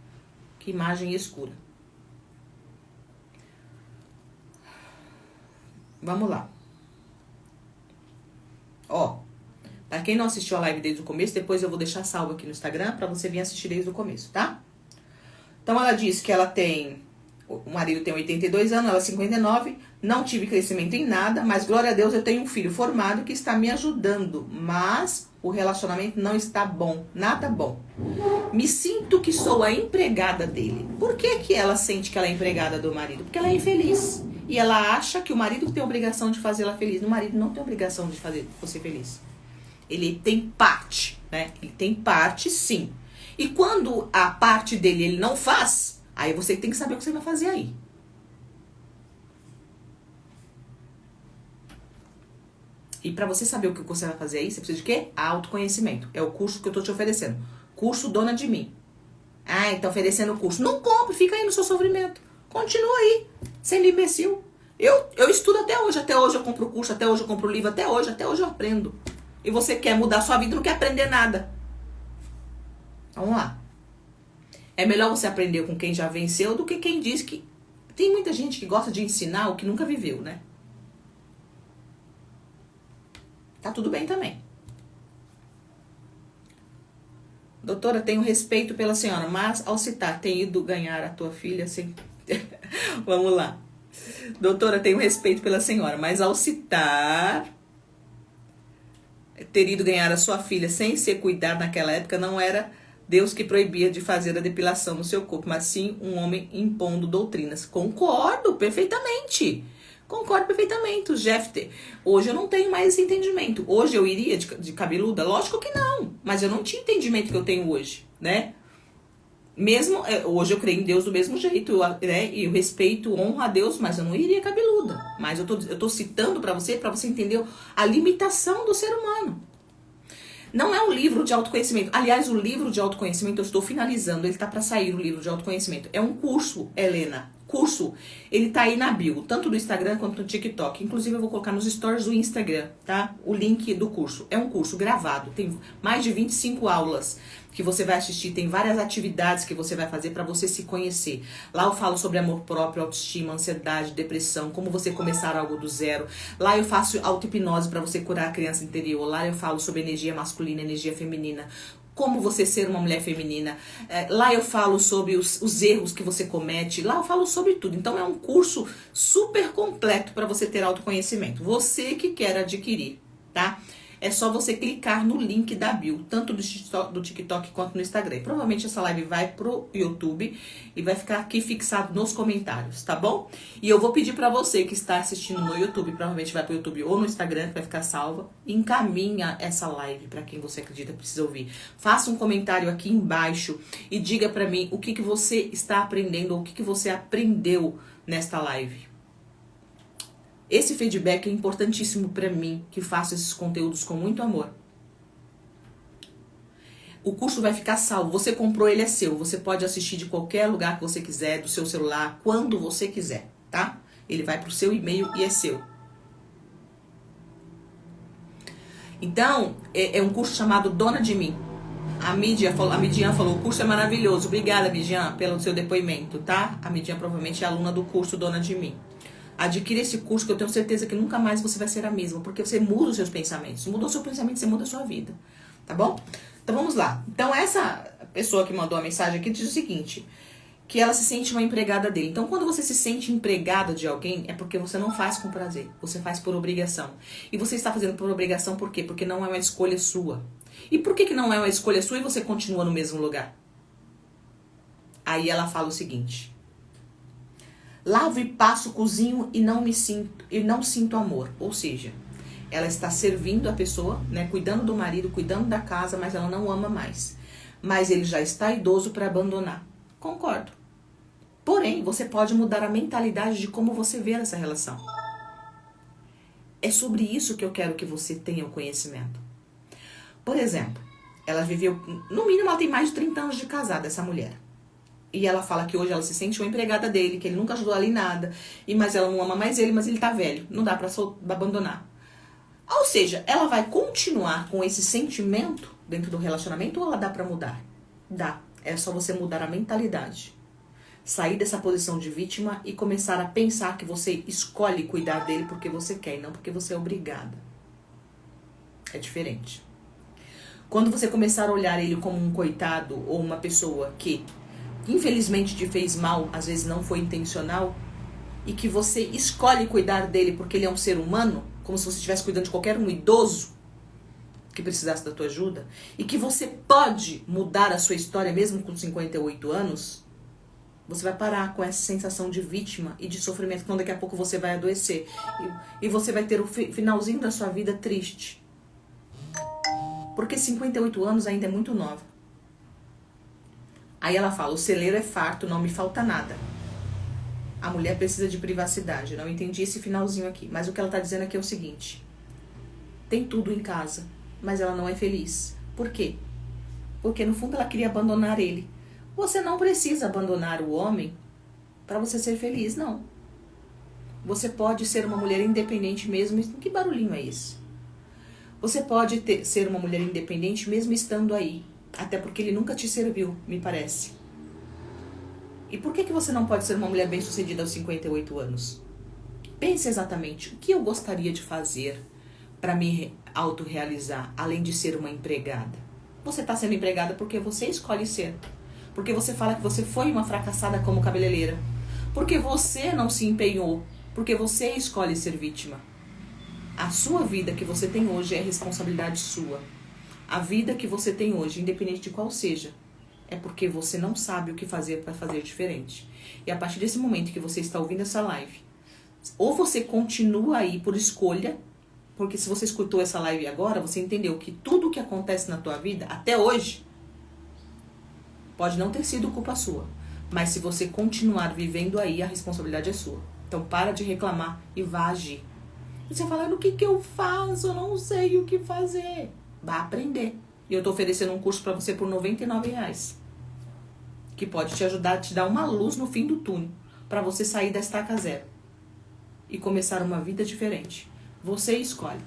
Que imagem escura. Vamos lá. Ó, pra quem não assistiu a live desde o começo, depois eu vou deixar salvo aqui no Instagram pra você vir assistir desde o começo, tá? Então ela diz que ela tem... O marido tem 82 anos, ela 59. Não tive crescimento em nada, mas glória a Deus eu tenho um filho formado que está me ajudando. Mas o relacionamento não está bom, nada bom. Me sinto que sou a empregada dele. Por que que ela sente que ela é empregada do marido? Porque ela é infeliz. E ela acha que o marido tem a obrigação de fazê-la feliz. O marido não tem obrigação de fazer você feliz. Ele tem parte, né? Ele tem parte, sim. E quando a parte dele ele não faz, aí você tem que saber o que você vai fazer aí. E pra você saber o que você vai fazer aí, você precisa de quê? Autoconhecimento. É o curso que eu tô te oferecendo. Curso Dona de Mim. Ah, tá oferecendo o curso. Não compre, fica aí no seu sofrimento. Continua aí, sendo imbecil. Eu estudo até hoje eu compro o curso, até hoje eu compro o livro, até hoje eu aprendo. E você quer mudar a sua vida e não quer aprender nada. Vamos lá. É melhor você aprender com quem já venceu do que quem diz que... Tem muita gente que gosta de ensinar o que nunca viveu, né? Tá tudo bem também. Doutora, tenho respeito pela senhora, mas ao citar, tem ido ganhar a tua filha sem... Vamos lá. Doutora, tenho respeito pela senhora, mas ao citar... ter ido ganhar a sua filha sem ser cuidado naquela época, não era Deus que proibia de fazer a depilação no seu corpo, mas sim um homem impondo doutrinas. Concordo perfeitamente. Concordo perfeitamente, Jeffter. Hoje eu não tenho mais esse entendimento. Hoje eu iria de cabeluda? Lógico que não. Mas eu não tinha o entendimento que eu tenho hoje, né? Mesmo, hoje eu creio em Deus do mesmo jeito, né? E eu respeito, honro a Deus, mas eu não iria cabeluda. Mas eu tô citando pra você entender a limitação do ser humano. Não é um livro de autoconhecimento. Aliás, o livro de autoconhecimento, eu estou finalizando, ele tá pra sair, o livro de autoconhecimento. É um curso, Helena. Curso, ele tá aí na bio, tanto no Instagram quanto no TikTok. Inclusive, eu vou colocar nos stories do Instagram, tá? O link do curso. É um curso gravado, tem mais de 25 aulas que você vai assistir, tem várias atividades que você vai fazer para você se conhecer. Lá eu falo sobre amor próprio, autoestima, ansiedade, depressão, como você começar algo do zero. Lá eu faço auto-hipnose para você curar a criança interior. Lá eu falo sobre energia masculina, energia feminina, como você ser uma mulher feminina. Lá eu falo sobre os erros que você comete. Lá eu falo sobre tudo. Então é um curso super completo para você ter autoconhecimento. Você que quer adquirir, tá? É só você clicar no link da bio, tanto do TikTok quanto no Instagram. Provavelmente essa live vai pro YouTube e vai ficar aqui fixado nos comentários, tá bom? E eu vou pedir pra você que está assistindo no YouTube, provavelmente vai pro YouTube ou no Instagram, que vai ficar salva, encaminha essa live pra quem você acredita precisa ouvir. Faça um comentário aqui embaixo e diga pra mim o que você está aprendendo ou o que você aprendeu nesta live. Esse feedback é importantíssimo para mim, que faço esses conteúdos com muito amor. O curso vai ficar salvo. Você comprou, ele é seu. Você pode assistir de qualquer lugar que você quiser, do seu celular, quando você quiser, tá? Ele vai pro seu e-mail e é seu. Então, é um curso chamado Dona de Mim. A Midian falou, o curso é maravilhoso. Obrigada, Midian, pelo seu depoimento, tá? A Midian provavelmente é aluna do curso Dona de Mim. Adquira esse curso que eu tenho certeza que nunca mais você vai ser a mesma, porque você muda os seus pensamentos. Mudou o seu pensamento, você muda a sua vida, tá bom? Então vamos lá. Então essa pessoa que mandou a mensagem aqui diz o seguinte, que ela se sente uma empregada dele. Então quando você se sente empregada de alguém, é porque você não faz com prazer, você faz por obrigação. E você está fazendo por obrigação por quê? Porque não é uma escolha sua. E por que não é uma escolha sua e você continua no mesmo lugar? Aí ela fala o seguinte: lavo e passo, cozinho e não sinto amor. Ou seja, ela está servindo a pessoa, né, cuidando do marido, cuidando da casa, mas ela não ama mais. Mas ele já está idoso para abandonar. Concordo. Porém, você pode mudar a mentalidade de como você vê essa relação. É sobre isso que eu quero que você tenha o conhecimento. Por exemplo, ela viveu, no mínimo ela tem mais de 30 anos de casada, essa mulher. E ela fala que hoje ela se sente uma empregada dele, que ele nunca ajudou ela em nada. Mas ela não ama mais ele, mas ele tá velho. Não dá pra abandonar. Ou seja, ela vai continuar com esse sentimento dentro do relacionamento ou ela dá pra mudar? Dá. É só você mudar a mentalidade. Sair dessa posição de vítima e começar a pensar que você escolhe cuidar dele porque você quer e não porque você é obrigada. É diferente. Quando você começar a olhar ele como um coitado ou uma pessoa que infelizmente te fez mal, às vezes não foi intencional, e que você escolhe cuidar dele porque ele é um ser humano, como se você estivesse cuidando de qualquer um idoso que precisasse da tua ajuda, e que você pode mudar a sua história mesmo com 58 anos, você vai parar com essa sensação de vítima e de sofrimento, então daqui a pouco você vai adoecer. E você vai ter o finalzinho da sua vida triste. Porque 58 anos ainda é muito nova. Aí ela fala, o celeiro é farto, não me falta nada. A mulher precisa de privacidade. Não entendi esse finalzinho aqui. Mas o que ela está dizendo aqui é o seguinte. Tem tudo em casa, mas ela não é feliz. Por quê? Porque no fundo ela queria abandonar ele. Você não precisa abandonar o homem para você ser feliz, não. Você pode ser uma mulher independente mesmo. Que barulhinho é esse? Você pode ser uma mulher independente mesmo estando aí. Até porque ele nunca te serviu, me parece. E por que você não pode ser uma mulher bem-sucedida aos 58 anos? Pense exatamente o que eu gostaria de fazer para me autorrealizar, além de ser uma empregada. Você está sendo empregada porque você escolhe ser. Porque você fala que você foi uma fracassada como cabeleireira. Porque você não se empenhou. Porque você escolhe ser vítima. A sua vida que você tem hoje é responsabilidade sua. A vida que você tem hoje, independente de qual seja, é porque você não sabe o que fazer para fazer diferente. E a partir desse momento que você está ouvindo essa live, ou você continua aí por escolha, porque se você escutou essa live agora, você entendeu que tudo o que acontece na tua vida, até hoje, pode não ter sido culpa sua. Mas se você continuar vivendo aí, a responsabilidade é sua. Então para de reclamar e vá agir. E você fala, o que eu faço? Eu não sei o que fazer. Vá aprender. E eu estou oferecendo um curso para você por R$99. Que pode te ajudar a te dar uma luz no fim do túnel. Para você sair da estaca zero. E começar uma vida diferente. Você escolhe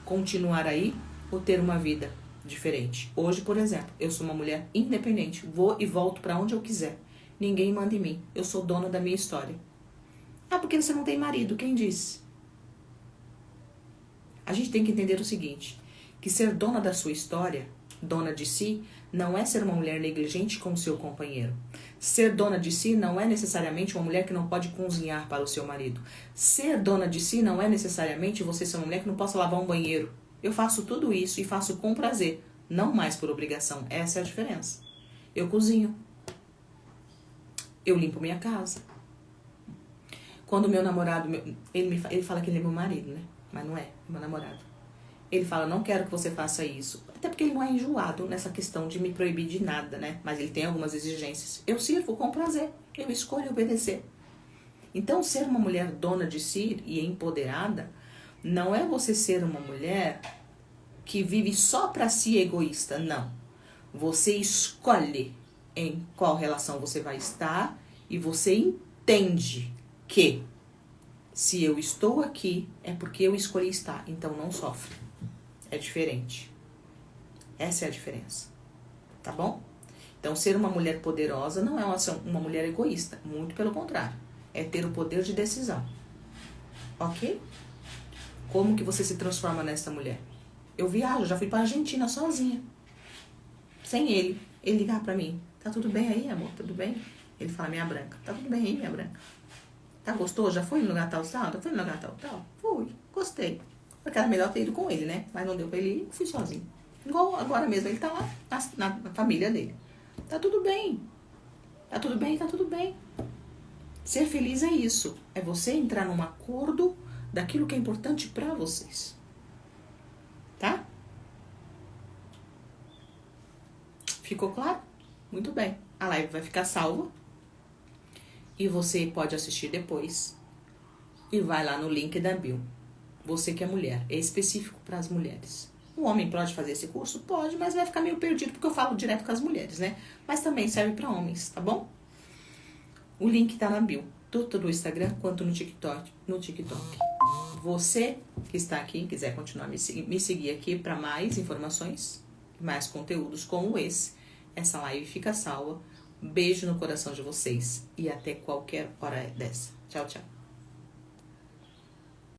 continuar aí ou ter uma vida diferente. Hoje, por exemplo, eu sou uma mulher independente. Vou e volto para onde eu quiser. Ninguém manda em mim. Eu sou dona da minha história. Ah, porque você não tem marido? Quem disse? A gente tem que entender o seguinte. Que ser dona da sua história, dona de si, não é ser uma mulher negligente com o seu companheiro. Ser dona de si não é necessariamente uma mulher que não pode cozinhar para o seu marido. Ser dona de si não é necessariamente você ser uma mulher que não possa lavar um banheiro. Eu faço tudo isso e faço com prazer, não mais por obrigação. Essa é a diferença. Eu cozinho. Eu limpo minha casa. Quando meu namorado, ele fala que ele é meu marido, né? Mas não é meu namorado. Ele fala, não quero que você faça isso. Até porque ele não é enjoado nessa questão de me proibir de nada, né? Mas ele tem algumas exigências. Eu sirvo com prazer. Eu escolho obedecer. Então, ser uma mulher dona de si e empoderada não é você ser uma mulher que vive só pra si egoísta. Não. Você escolhe em qual relação você vai estar e você entende que se eu estou aqui é porque eu escolhi estar. Então, não sofre. É diferente. Essa é a diferença. Tá bom? Então, ser uma mulher poderosa não é uma mulher egoísta. Muito pelo contrário. É ter o poder de decisão. Ok? Como que você se transforma nessa mulher? Eu viajo, já fui pra Argentina sozinha. Sem ele. Ele ligar pra mim. Tá tudo bem aí, amor? Tudo bem? Ele fala, minha branca. Tá tudo bem aí, minha branca? Tá gostoso? Já foi no lugar tal? Foi no lugar tal? Fui. Gostei. Porque era melhor ter ido com ele, né? Mas não deu pra ele ir, fui sozinho. Igual agora mesmo, ele tá lá na família dele. Tá tudo bem. Tá tudo bem, tá tudo bem. Ser feliz é isso. É você entrar num acordo daquilo que é importante pra vocês. Tá? Ficou claro? Muito bem. A live vai ficar salva. E você pode assistir depois. E vai lá no link da bio. Você que é mulher, é específico para as mulheres. O homem pode fazer esse curso? Pode, mas vai ficar meio perdido porque eu falo direto com as mulheres, né? Mas também serve para homens, tá bom? O link tá na bio, tanto no Instagram quanto no TikTok. Você que está aqui, quiser continuar me seguir aqui para mais informações, mais conteúdos como esse, essa live fica salva. Beijo no coração de vocês e até qualquer hora dessa. Tchau, tchau.